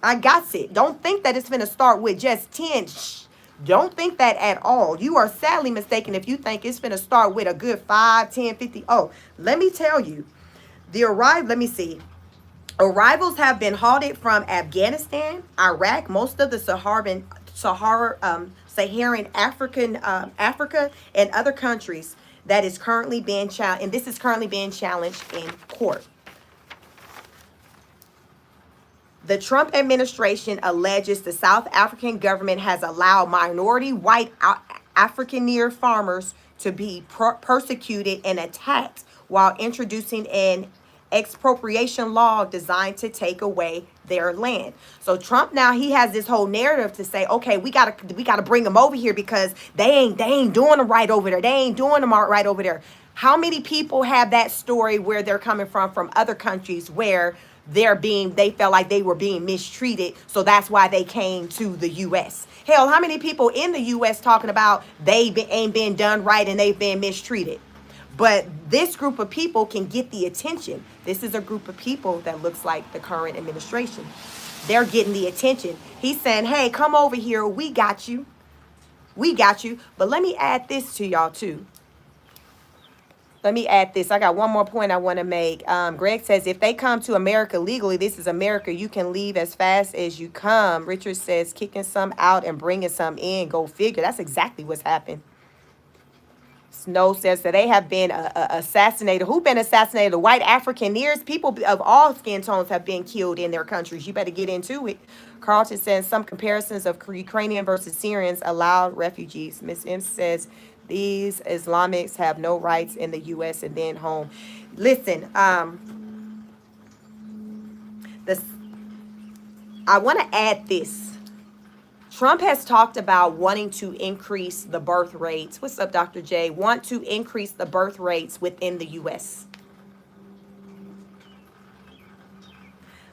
I got it. Don't think that it's going to start with just 10. Shh. Don't think that at all. You are sadly mistaken if you think it's going to start with a good 5, 10, 50. Oh, let me tell you. Let me see. Arrivals have been halted from Afghanistan, Iraq, most of the Saharan Africa, and other countries. That is currently being challenged, and this is currently being challenged in court. The Trump administration alleges the South African government has allowed minority white Afrikaner farmers to be persecuted and attacked while introducing an expropriation law designed to take away their land. So Trump now, he has this whole narrative to say, okay, we gotta bring them over here because they ain't doing them right over there. They ain't doing them right over there. How many people have that story where they're coming from other countries where they felt like they were being mistreated, so that's why they came to the U.S. Hell, how many people in the U.S. talking about ain't been done right and they've been mistreated? But this group of people can get the attention. This is a group of people that looks like the current administration. They're getting the attention. He's saying, hey, come over here. We got you. We got you. But let me add this to y'all too. Let me add this. I got one more point I want to make. Greg says, if they come to America legally, this is America. You can leave as fast as you come. Richard says, kicking some out and bringing some in. Go figure. That's exactly what's happened. Snow says that they have been assassinated. Who've been assassinated? The white Afrikaners, people of all skin tones have been killed in their countries. You better get into it. Carlton says some comparisons of Ukrainian versus Syrians allowed refugees. Miss M says these Islamics have no rights in the U.S. and then home. Listen, I want to add this. Trump has talked about wanting to increase the birth rates. What's up, Dr. J? Want to increase the birth rates within the U.S.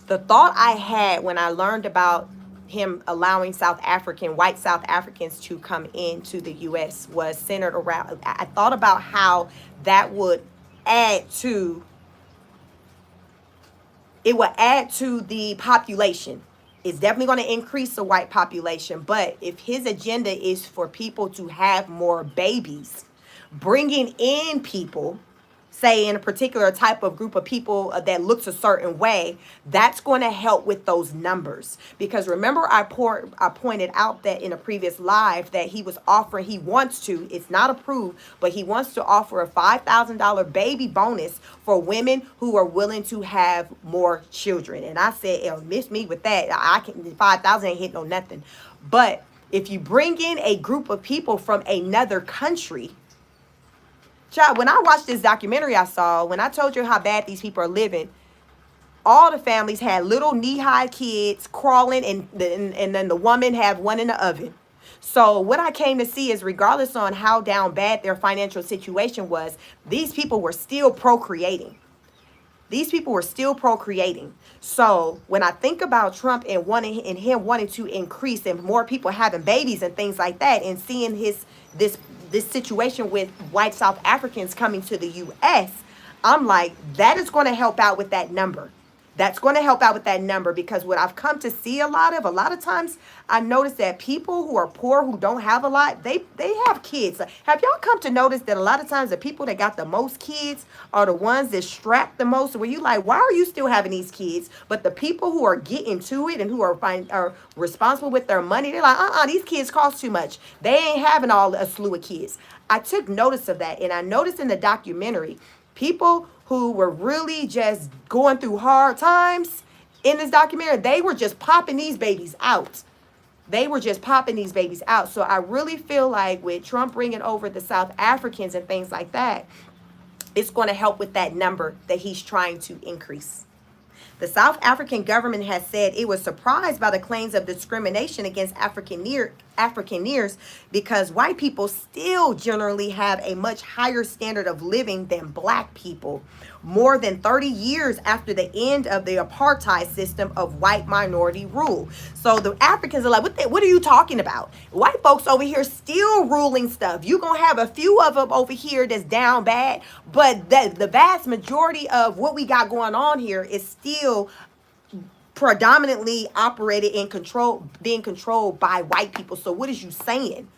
The thought I had when I learned about him allowing white South Africans to come into the U.S. was centered around, I thought about how that would add to, it will add to the population. It's definitely going to increase the white population. But if his agenda is for people to have more babies, bringing in people, say in a particular type of group of people that looks a certain way, that's going to help with those numbers. Because remember, I pointed out that in a previous live that he wants to, it's not approved, but he wants to offer a $5,000 baby bonus for women who are willing to have more children. And I said, miss me with that. 5,000 ain't hitting on nothing. But if you bring in a group of people from another country, child, when I watched this documentary when I told you how bad these people are living, all the families had little knee-high kids crawling, and then the woman had one in the oven. So what I came to see is, regardless on how down bad their financial situation was, these people were still procreating. So when I think about Trump and him wanting to increase and more people having babies and things like that, and seeing this situation with white South Africans coming to the U.S., I'm like, that is going to help out with that number. That's going to help out with that number, because what I've come to see a lot of times, I notice that people who are poor, who don't have a lot, they have kids. Have y'all come to notice that a lot of times the people that got the most kids are the ones that strap the most? Where you like, why are you still having these kids? But the people who are getting to it and who are responsible with their money, they're like, these kids cost too much. They ain't having a slew of kids. I took notice of that, and I noticed in the documentary, people who were really just going through hard times in this documentary, they were just popping these babies out. So I really feel like with Trump bringing over the South Africans and things like that, it's going to help with that number that he's trying to increase. The South African government has said it was surprised by the claims of discrimination against Afrikaners because white people still generally have a much higher standard of living than black people, more than 30 years after the end of the apartheid system of white minority rule. So the Africans are like, what are you talking about? White folks over here still ruling stuff. You're going to have a few of them over here that's down bad, but the vast majority of what we got going on here is still predominantly operated and being controlled by white people. So what is you saying?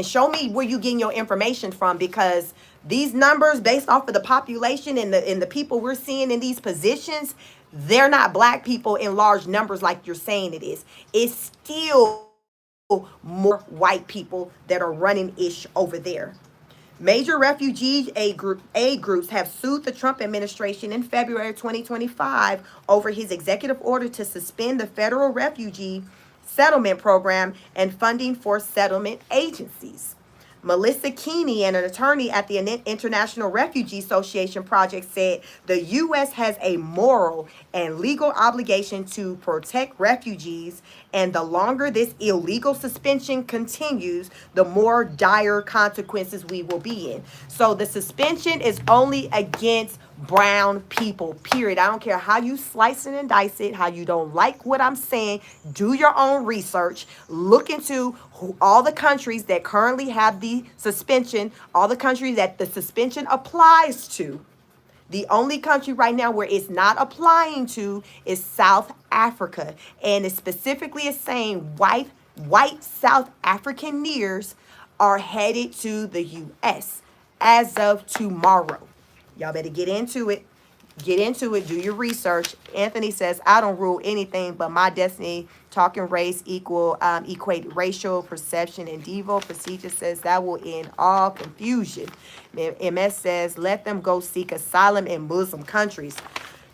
Show me where you getting your information from, because these numbers based off of the population and the people we're seeing in these positions, they're not black people in large numbers like you're saying it is. It's still more white people that are running ish over there. Major refugee aid groups have sued the Trump administration in February 2025 over his executive order to suspend the federal refugee settlement program and funding for settlement agencies. Melissa Keeney, an attorney at the International Refugee Association Project, said the U.S. has a moral and legal obligation to protect refugees, and the longer this illegal suspension continues, the more dire consequences we will be in. So the suspension is only against brown people, period. I don't care how you slice it and dice it, how you don't like what I'm saying. Do your own research. Look into all the countries that currently have the suspension, all the countries that the suspension applies to. The only country right now where it's not applying to is South Africa. And it specifically is saying white South Afrikaners are headed to the U.S. as of tomorrow. Y'all better get into it. Do your research. Anthony says, I don't rule anything but my destiny. Talking race equate racial perception, and Devo procedure says that will end all confusion. MS says, let them go seek asylum in Muslim countries.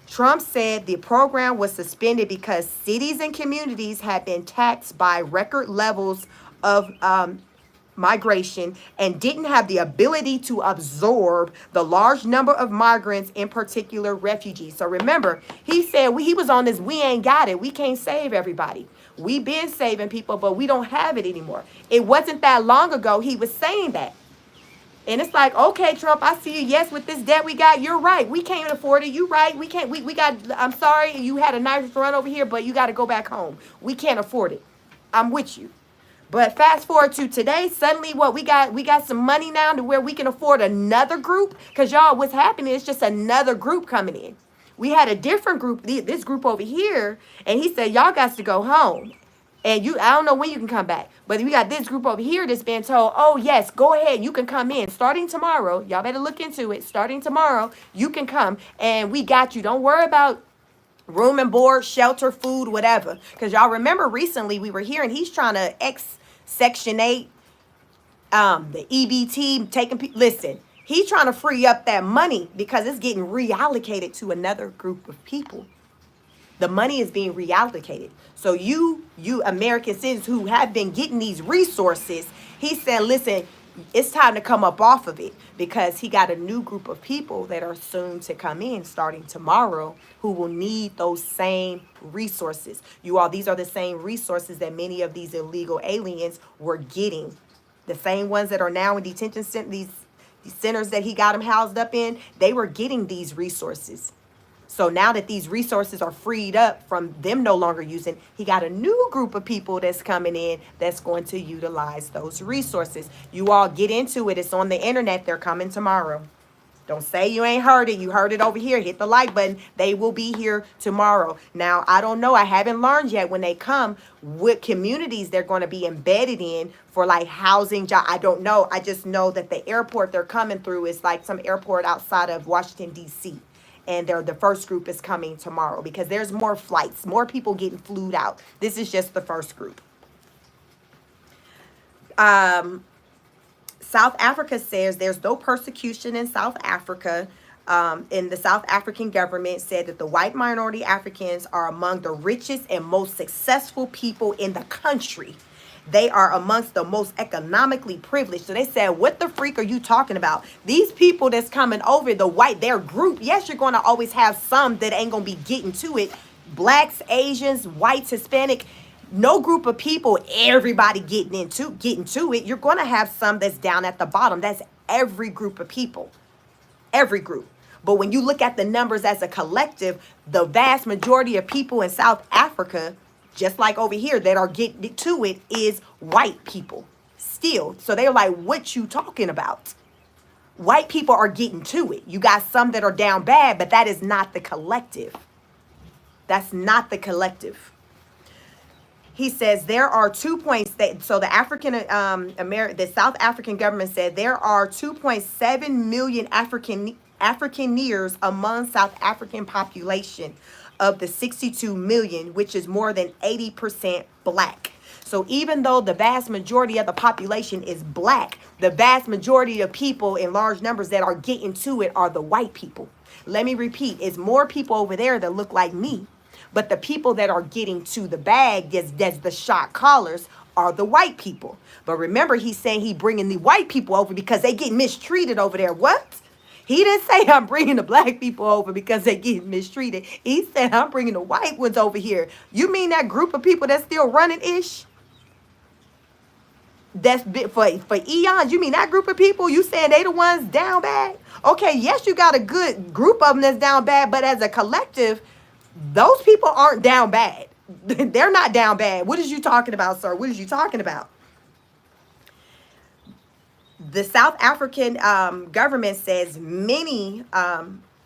Trump said the program was suspended because cities and communities had been taxed by record levels of migration and didn't have the ability to absorb the large number of migrants, in particular refugees. So remember, he said he was on this, we ain't got it. We can't save everybody. We've been saving people, but we don't have it anymore. It wasn't that long ago he was saying that. And it's like, okay, Trump, I see you. Yes, with this debt we got, you're right. We can't afford it. You right. We can't. We got. I'm sorry, you had a nice run over here, but you got to go back home. We can't afford it. I'm with you. But fast forward to today, suddenly what we got some money now to where we can afford another group. Cause y'all, what's happening is just another group coming in. We had a different group, this group over here, and he said, y'all got to go home. And I don't know when you can come back, but we got this group over here that's been told, oh yes, go ahead, you can come in starting tomorrow. Y'all better look into it. Starting tomorrow, you can come, and we got you. Don't worry about room and board, shelter, food, whatever. Because y'all remember recently we were hearing he's trying to Section 8, the EBT, listen, he's trying to free up that money because it's getting reallocated to another group of people. The money is being reallocated. So you American citizens who have been getting these resources, he's saying, listen, it's time to come up off of it, because he got a new group of people that are soon to come in starting tomorrow who will need those same resources. You all, these are the same resources that many of these illegal aliens were getting. The same ones that are now in detention centers, these centers that he got them housed up in, they were getting these resources. So now that these resources are freed up from them no longer using, he got a new group of people that's coming in that's going to utilize those resources. You all get into it. It's on the internet. They're coming tomorrow. Don't say you ain't heard it. You heard it over here. Hit the like button. They will be here tomorrow. Now, I don't know. I haven't learned yet when they come what communities they're going to be embedded in for like housing job. I don't know. I just know that the airport they're coming through is like some airport outside of Washington, D.C., and the first group is coming tomorrow because there's more flights, more people getting flued out. This is just the first group. South Africa says there's no persecution in South Africa. And the South African government said that the white minority Africans are among the richest and most successful people in the country. They are amongst the most economically privileged. So they said, what the freak are you talking about? These people that's coming over, their group, yes, you're going to always have some that ain't going to be getting to it. Blacks, Asians, whites, Hispanic, no group of people, everybody getting to it. You're going to have some that's down at the bottom. That's every group of people, every group. But when you look at the numbers as a collective, the vast majority of people in South Africa, just like over here, that are getting to it is white people still. So they're like, what you talking about? White people are getting to it. You got some that are down bad, but that is not the collective. That's not the collective. He says there are 2 points that, so the the South African government said there are 2.7 million Afrikaners among South African population of the 62 million, which is more than 80% black. So even though the vast majority of the population is black, the vast majority of people in large numbers that are getting to it are the white people. Let me repeat, it's more people over there that look like me, but the people that are getting to the bag, that's the shot callers, are the white people. But remember, he's saying he bringing the white people over because they get mistreated over there. What? He didn't say I'm bringing the black people over because they get mistreated. He said I'm bringing the white ones over here. You mean that group of people that's still running ish? That's for eons. You mean that group of people? You saying they the ones down bad? Okay, yes, you got a good group of them that's down bad, but as a collective, those people aren't down bad. They're not down bad. What is you talking about, sir? What is you talking about? The South African government says many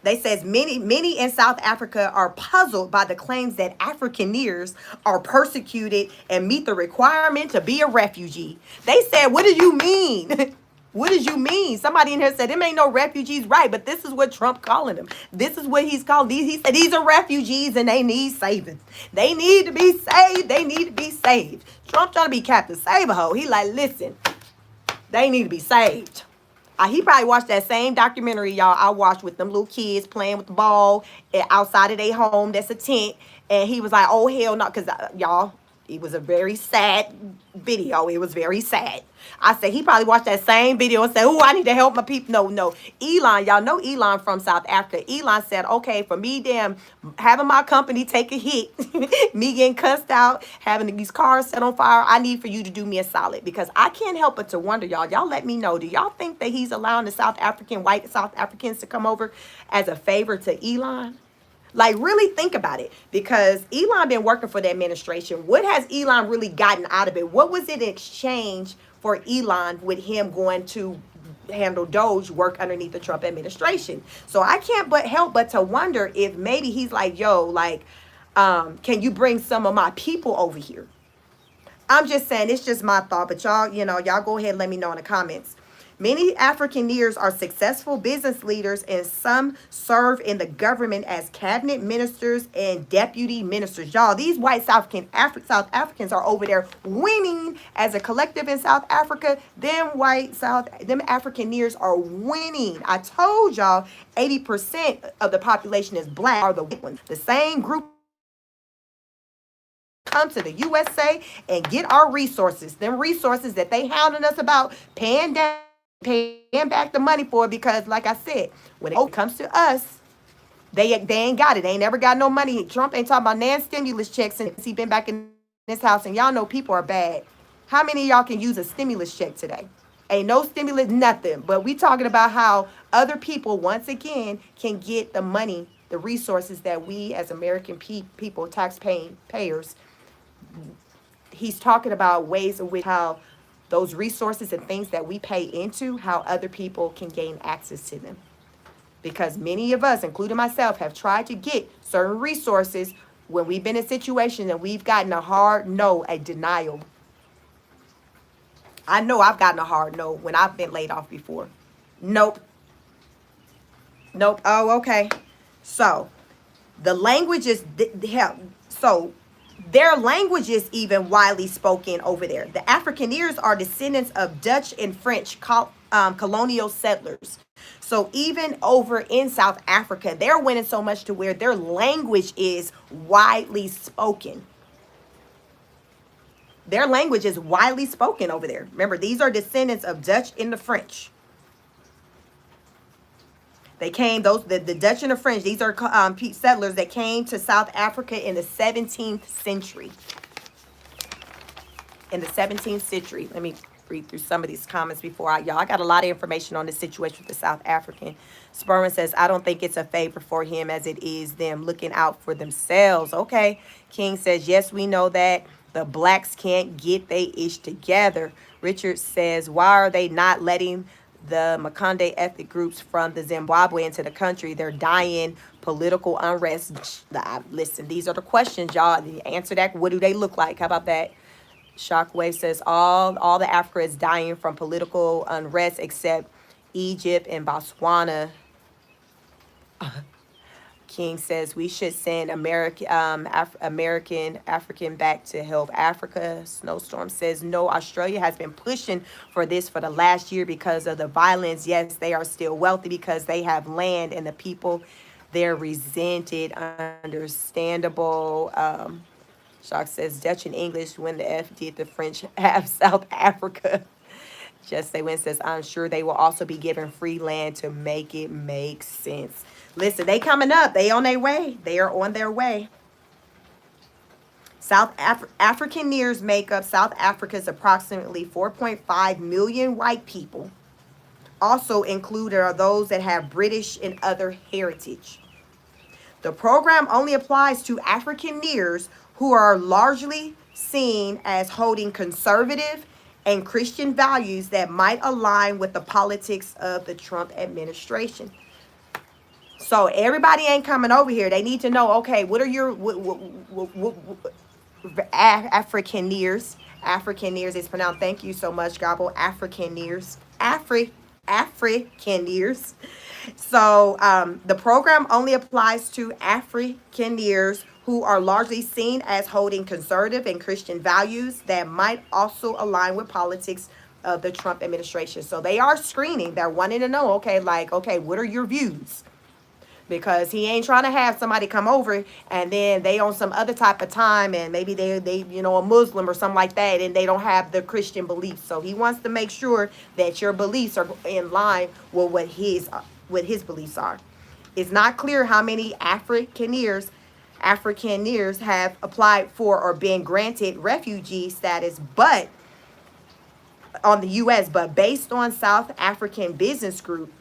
in South Africa are puzzled by the claims that Afrikaners are persecuted and meet the requirement to be a refugee. They said, what do you mean? What did you mean? Somebody in here said, them ain't no refugees, right? But this is what Trump calling them. This is what he's called. He said these are refugees and they need saving. They need to be saved. They need to be saved. Trump trying to be Captain Save-A-Ho. He like, listen, they need to be saved. He probably watched that same documentary, y'all, I watched with them little kids playing with the ball outside of their home. That's a tent. And he was like, oh, hell no. Because, y'all, It was a very sad video. It was very sad. I said he probably watched that same video and said, "Oh, I need to help my people." No, no. Elon, y'all know Elon from South Africa. Elon said, "Okay, for me, damn, having my company take a hit, me getting cussed out, having these cars set on fire, I need for you to do me a solid because I can't help but to wonder, y'all. Y'all let me know. Do y'all think that he's allowing the white South Africans to come over as a favor to Elon?" Like, really think about it, because Elon been working for the administration. What has Elon really gotten out of it? What was it in exchange for Elon with him going to handle Doge work underneath the Trump administration? So I can't but help but to wonder if maybe he's like, yo, like, can you bring some of my people over here? I'm just saying, it's just my thought, but y'all, y'all go ahead and let me know in the comments. Many Afrikaners are successful business leaders, and some serve in the government as cabinet ministers and deputy ministers. Y'all, these white South Africans are over there winning as a collective in South Africa. Them Afrikaners are winning. I told y'all 80% of the population is black, are the white ones. The same group come to the USA and get our resources. Them resources that they hounding us about paying back the money for, because like I said, when it comes to us, they ain't got it. They ain't never got no money. Trump ain't talking about stimulus checks since he been back in this house, and y'all know people are bad. How many of y'all can use a stimulus check today? Ain't no stimulus, nothing. But we talking about how other people, once again, can get the money, the resources that we as American people, taxpayers, he's talking about ways in which how those resources and things that we pay into, how other people can gain access to them. Because many of us, including myself, have tried to get certain resources when we've been in situations and we've gotten a hard no, a denial. I know I've gotten a hard no when I've been laid off before. Nope. Oh, okay. So the language is their language is even widely spoken over there. The Afrikaners are descendants of Dutch and French colonial settlers. So even over in South Africa, they're winning so much to where their language is widely spoken. Their language is widely spoken over there. Remember, these are descendants of Dutch and the French. They came, the Dutch and the French, these are settlers that came to South Africa in the 17th century. In the 17th century. Let me read through some of these comments before I got a lot of information on the situation with the South African. Sperman says, I don't think it's a favor for him as it is them looking out for themselves. Okay. King says, yes, we know that. The blacks can't get they ish together. Richard says, why are they not letting the Makonde ethnic groups from the Zimbabwe into the country? They're dying political unrest. Listen, these are the questions, y'all. Answer that. What do they look like? How about that? Shockwave says all the Africa is dying from political unrest except Egypt and Botswana. King says we should send African back to help Africa. Snowstorm says no, Australia has been pushing for this for the last year because of the violence. Yes, they are still wealthy because they have land and the people they're resented. Understandable. Shock says Dutch and English when the F did the French have South Africa. Just Say Win says I'm sure they will also be given free land to make it make sense. Listen, they coming up. They on their way. They are on their way. Afrikaners make up South Africa's approximately 4.5 million white people. Also included are those that have British and other heritage. The program only applies to Afrikaners who are largely seen as holding conservative and Christian values that might align with the politics of the Trump administration. So everybody ain't coming over here. They need to know, okay, what are your Afrikaners? Afrikaners is pronounced. Thank you so much, Gobble. Afrikaners. Afrikaners. So the program only applies to Afrikaners who are largely seen as holding conservative and Christian values that might also align with politics of the Trump administration. So they are screening. They're wanting to know, okay, what are your views? because he ain't trying to have somebody come over and then they on some other type of time, and maybe they a Muslim or something like that, and they don't have the Christian beliefs. So he wants to make sure that your beliefs are in line with what his beliefs are. It's not clear how many Afrikaners have applied for or been granted refugee status, but on the U.S. But based on South African Business Group,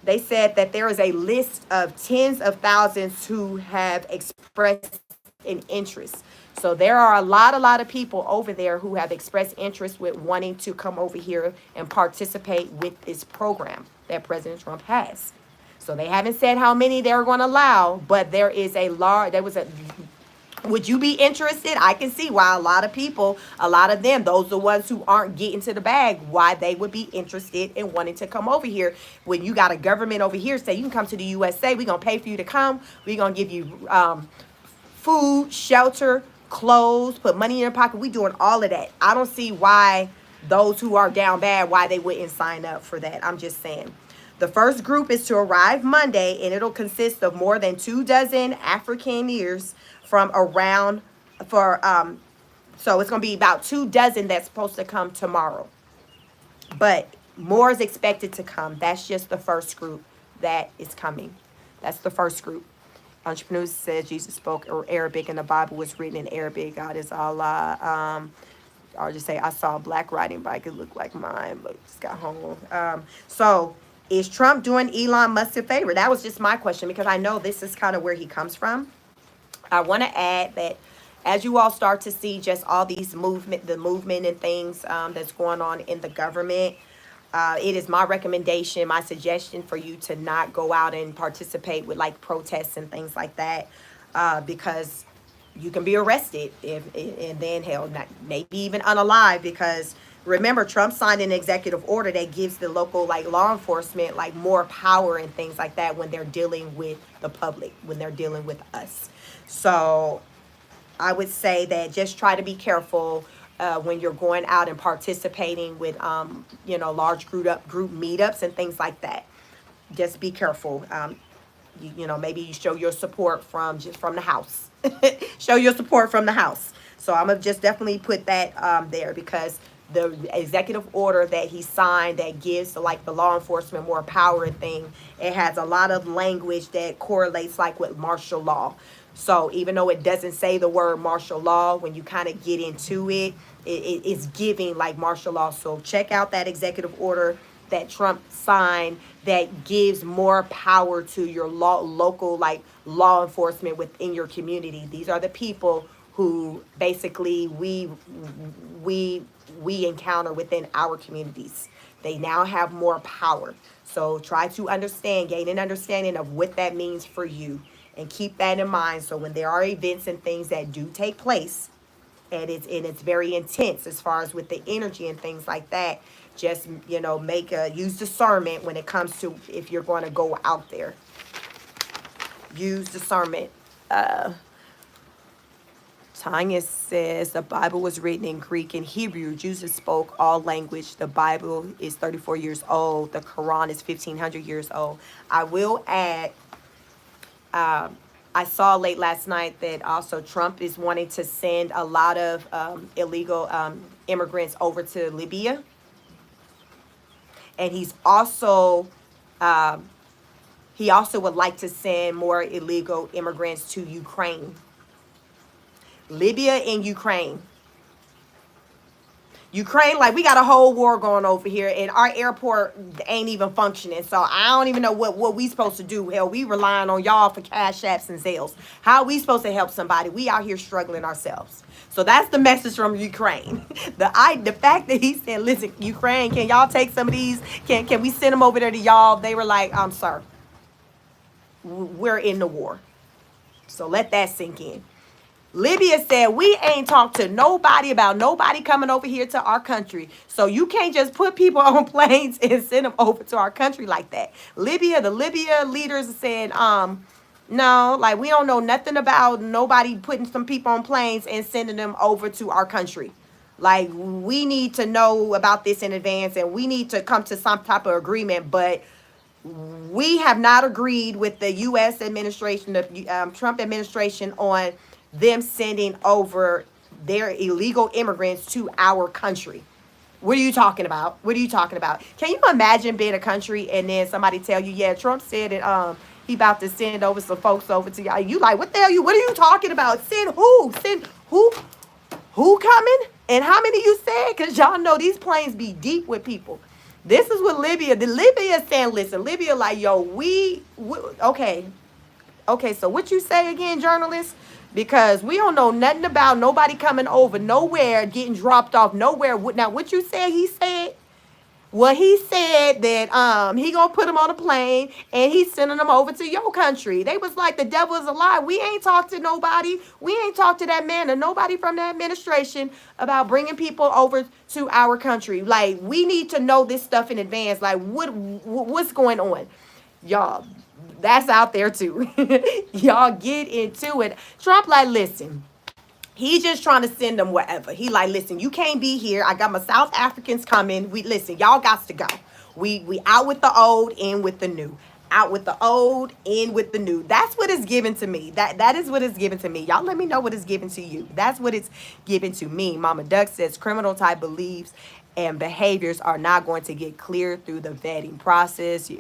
they said that there is a list of tens of thousands who have expressed an interest. So there are a lot of people over there who have expressed interest with wanting to come over here and participate with this program that President Trump has. So they haven't said how many they're going to allow, but there was a would you be interested? I can see why a lot of people, a lot of them, those are the ones who aren't getting to the bag, why they would be interested in wanting to come over here. When you got a government over here say you can come to the USA, we're going to pay for you to come. We're going to give you food, shelter, clothes, put money in your pocket. We doing all of that. I don't see why those who are down bad, why they wouldn't sign up for that. I'm just saying. The first group is to arrive Monday, and it'll consist of more than 24 Afrikaners from around so it's going to be about 24 that's supposed to come tomorrow. But more is expected to come. That's just the first group that is coming. That's the first group. Entrepreneurs said Jesus spoke Arabic and the Bible was written in Arabic. God is Allah. I'll just say I saw a black riding bike. It looked like mine, but just got home. So is Trump doing Elon Musk a favor? That was just my question, because I know this is kind of where he comes from. I want to add that as you all start to see just all these movement and things that's going on in the government, it is my recommendation, my suggestion for you to not go out and participate with like protests and things like that, because you can be arrested and then maybe even unalive, because remember, Trump signed an executive order that gives the local law enforcement more power and things like that when they're dealing with the public, when they're dealing with us. So I would say that just try to be careful when you're going out and participating with large group meetups and things like that. Just be careful. Maybe you show your support from the house. Show your support from the house. So I'm gonna just definitely put that there, because the executive order that he signed that gives the law enforcement more power and thing, it has a lot of language that correlates with martial law. So even though it doesn't say the word martial law, when you kind of get into it, it's giving martial law. So check out that executive order that Trump signed that gives more power to your local law enforcement within your community. These are the people who basically we encounter within our communities. They now have more power. So try to gain an understanding of what that means for you, and keep that in mind. So when there are events and things that do take place, and it's very intense as far as with the energy and things like that, just use discernment when it comes to if you're going to go out there. Use discernment. Tanya says the Bible was written in Greek and Hebrew. Jesus spoke all language. The Bible is 34 years old. The Quran is 1,500 years old. I will add, I saw late last night that also Trump is wanting to send a lot of illegal immigrants over to Libya. And he also would like to send more illegal immigrants to Ukraine. Libya and Ukraine. Ukraine, we got a whole war going over here, and our airport ain't even functioning. So I don't even know what we supposed to do. Hell, we relying on y'all for cash apps and Zales. How are we supposed to help somebody? We out here struggling ourselves. So that's the message from Ukraine. The fact that he said, listen, Ukraine, can y'all take some of these? Can we send them over there to y'all? They were like, sir, we're in the war. So let that sink in. Libya said, we ain't talked to nobody about nobody coming over here to our country. So you can't just put people on planes and send them over to our country like that. The Libya leaders said, no, we don't know nothing about nobody putting some people on planes and sending them over to our country. We need to know about this in advance, and we need to come to some type of agreement. But We have not agreed with the U.S. administration, the Trump administration, on them sending over their illegal immigrants to our country. What are you talking about? What are you talking about? Can you imagine being a country and then somebody tell you, yeah, Trump said that he about to send over some folks over to y'all. You like, what the hell what are you talking about? Send who? Send who? Who coming? And how many you said? Because y'all know these planes be deep with people. This is what Libya, the Libya is saying, listen, Libya like, yo, okay. Okay, so what you say again, journalists? Because we don't know nothing about nobody coming over nowhere, getting dropped off nowhere. Now, what you said he said? Well, he said that he gonna put them on a plane and he's sending them over to your country. They was like, the devil is a lie. We ain't talked to nobody. We ain't talked to that man or nobody from the administration about bringing people over to our country. Like, we need to know this stuff in advance. Like, what's going on, y'all? That's out there too. Y'all get into it. Trump like, listen. He just trying to send them wherever. He like, listen, you can't be here. I got my South Africans coming. We listen, y'all got to go. We out with the old, in with the new. Out with the old, in with the new. That's what it's given to me. That is what it's given to me. Y'all let me know what it's given to you. That's what it's given to me. Mama Duck says criminal type beliefs and behaviors are not going to get cleared through the vetting process.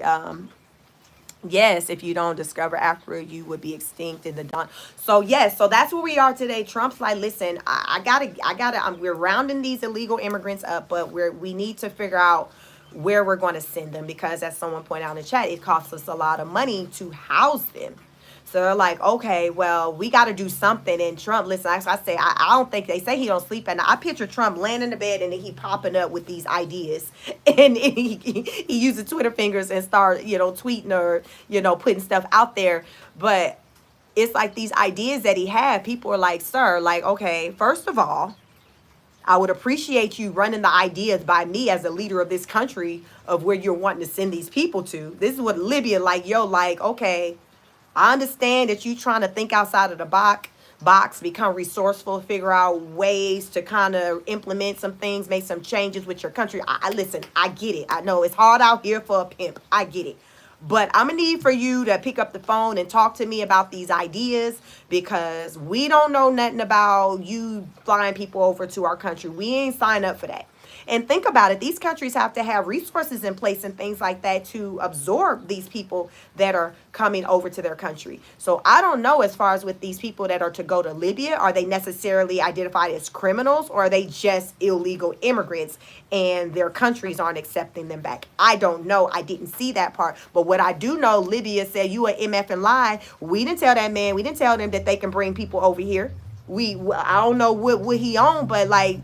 Yes, if you don't discover after, you would be extinct in the dawn. So yes, so that's where we are today. Trump's like, listen, I gotta. We're rounding these illegal immigrants up, but we need to figure out where we're going to send them, because as someone pointed out in the chat, it costs us a lot of money to house them. So they're like, okay, well, we got to do something. And Trump, listen, I say, I don't think, they say he don't sleep at night. I picture Trump laying in the bed and then he popping up with these ideas. And he uses Twitter fingers and start, tweeting or, putting stuff out there. But it's like these ideas that he had, people are like, sir, like, okay, first of all, I would appreciate you running the ideas by me as a leader of this country of where you're wanting to send these people to. This is what Libya, like, yo, like, okay, I understand that you trying to think outside of the box, become resourceful, figure out ways to kind of implement some things, make some changes with your country. I listen, I get it. I know it's hard out here for a pimp. I get it. But I'm going to need for you to pick up the phone and talk to me about these ideas, because we don't know nothing about you flying people over to our country. We ain't signed up for that. And think about it. These countries have to have resources in place and things like that to absorb these people that are coming over to their country. So I don't know, as far as with these people that are to go to Libya, are they necessarily identified as criminals, or are they just illegal immigrants and their countries aren't accepting them back? I don't know. I didn't see that part. But what I do know, Libya said, you a MF and lie. We didn't tell that man. We didn't tell them that they can bring people over here. I don't know what he owned, but like,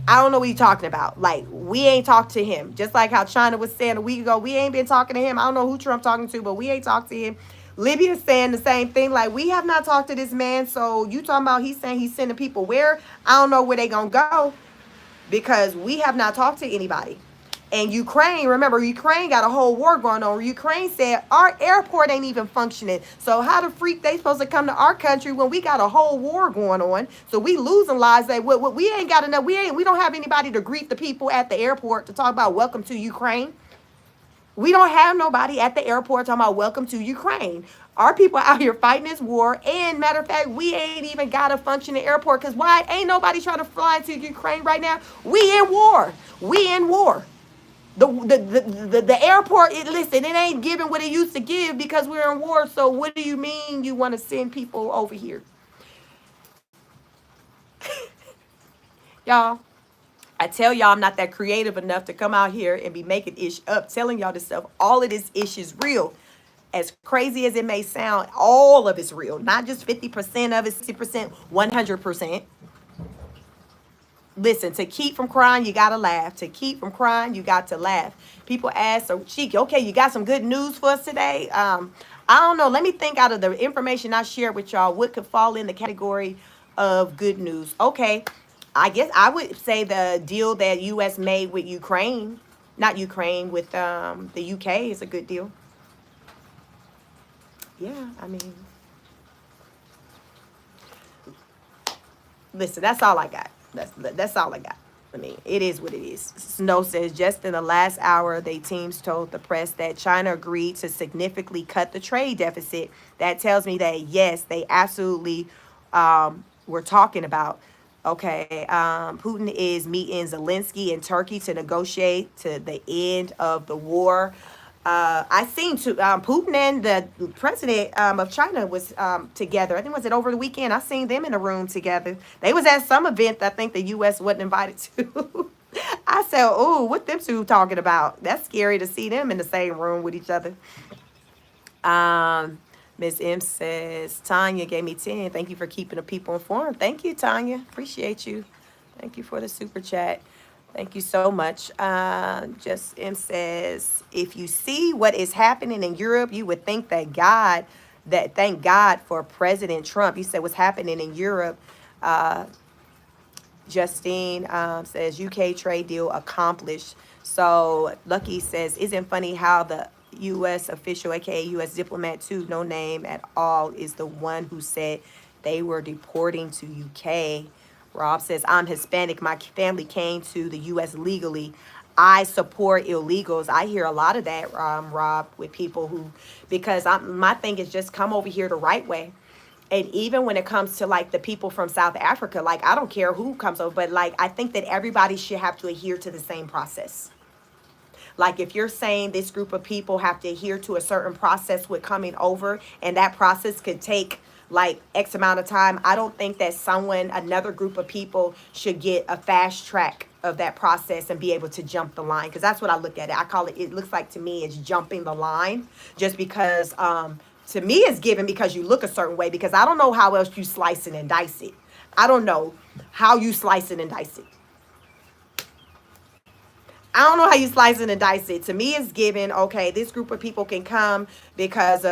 I don't know what he's talking about. Like, we ain't talked to him. Just like how China was saying a week ago, we ain't been talking to him. I don't know who Trump talking to, but we ain't talked to him. Libya's saying the same thing. Like, we have not talked to this man. So you talking about he's saying he's sending people where? I don't know where they gonna go, because we have not talked to anybody. And Ukraine, remember, Ukraine got a whole war going on. Ukraine said our airport ain't even functioning. So how the freak they supposed to come to our country when we got a whole war going on? So we losing lives. That we ain't got enough. We don't have anybody to greet the people at the airport to talk about welcome to Ukraine. We don't have nobody at the airport talking about welcome to Ukraine. Our people out here fighting this war. And matter of fact, we ain't even got a functioning airport, because why ain't nobody trying to fly into Ukraine right now? We in war. We in war. The airport, listen, it ain't giving what it used to give because we're in war. So what do you mean you want to send people over here? Y'all, I tell y'all I'm not that creative enough to come out here and be making ish up, telling y'all this stuff. All of this ish is real. As crazy as it may sound, all of it's real. Not just 50% of it, 60%, 100%. Listen, to keep from crying, you got to laugh. To keep from crying, you got to laugh. People ask, so Cheeky, okay, you got some good news for us today? I don't know. Let me think, out of the information I shared with y'all, what could fall in the category of good news. Okay, I guess I would say the deal that U.S. made with Ukraine, not Ukraine, with the UK is a good deal. Yeah, I mean, listen, that's all I got. That's all I got. I mean, it is what it is. Snow says, just in the last hour, they teams told the press that China agreed to significantly cut the trade deficit. That tells me that, yes, they absolutely were talking about. Okay, Putin is meeting Zelensky in Turkey to negotiate to the end of the war. I seen Putin and the president of China was together. I think was it over the weekend. I seen them in a room together. They was at some event I think the U.S. wasn't invited to. I said, "Oh, what them two talking about? That's scary to see them in the same room with each other." Um, Miss M says, Tanya gave me 10. Thank you for keeping the people informed. Thank you, Tanya. Appreciate you. Thank you for the super chat. Thank you so much. Just M says, if you see what is happening in Europe, you would think thank God for President Trump. You said what's happening in Europe. Justine says UK trade deal accomplished. So Lucky says, isn't funny how the U.S. official, aka U.S. diplomat too, no name at all, is the one who said they were deporting to UK. Rob says, I'm Hispanic. My family came to the U.S. legally. I support illegals. I hear a lot of that, Rob, with people who, because my thing is just come over here the right way. And even when it comes to like the people from South Africa, like I don't care who comes over, but like I think that everybody should have to adhere to the same process. Like if you're saying this group of people have to adhere to a certain process with coming over, and that process could take like X amount of time, I don't think that another group of people should get a fast track of that process and be able to jump the line. Because that's what I look at it. I call it looks like to me it's jumping the line, just because to me it's given because you look a certain way, because I don't know how else you slice it and dice it. I don't know how you slice it and dice it. I don't know how you slice it and dice it. To me, it's given, okay, this group of people can come because of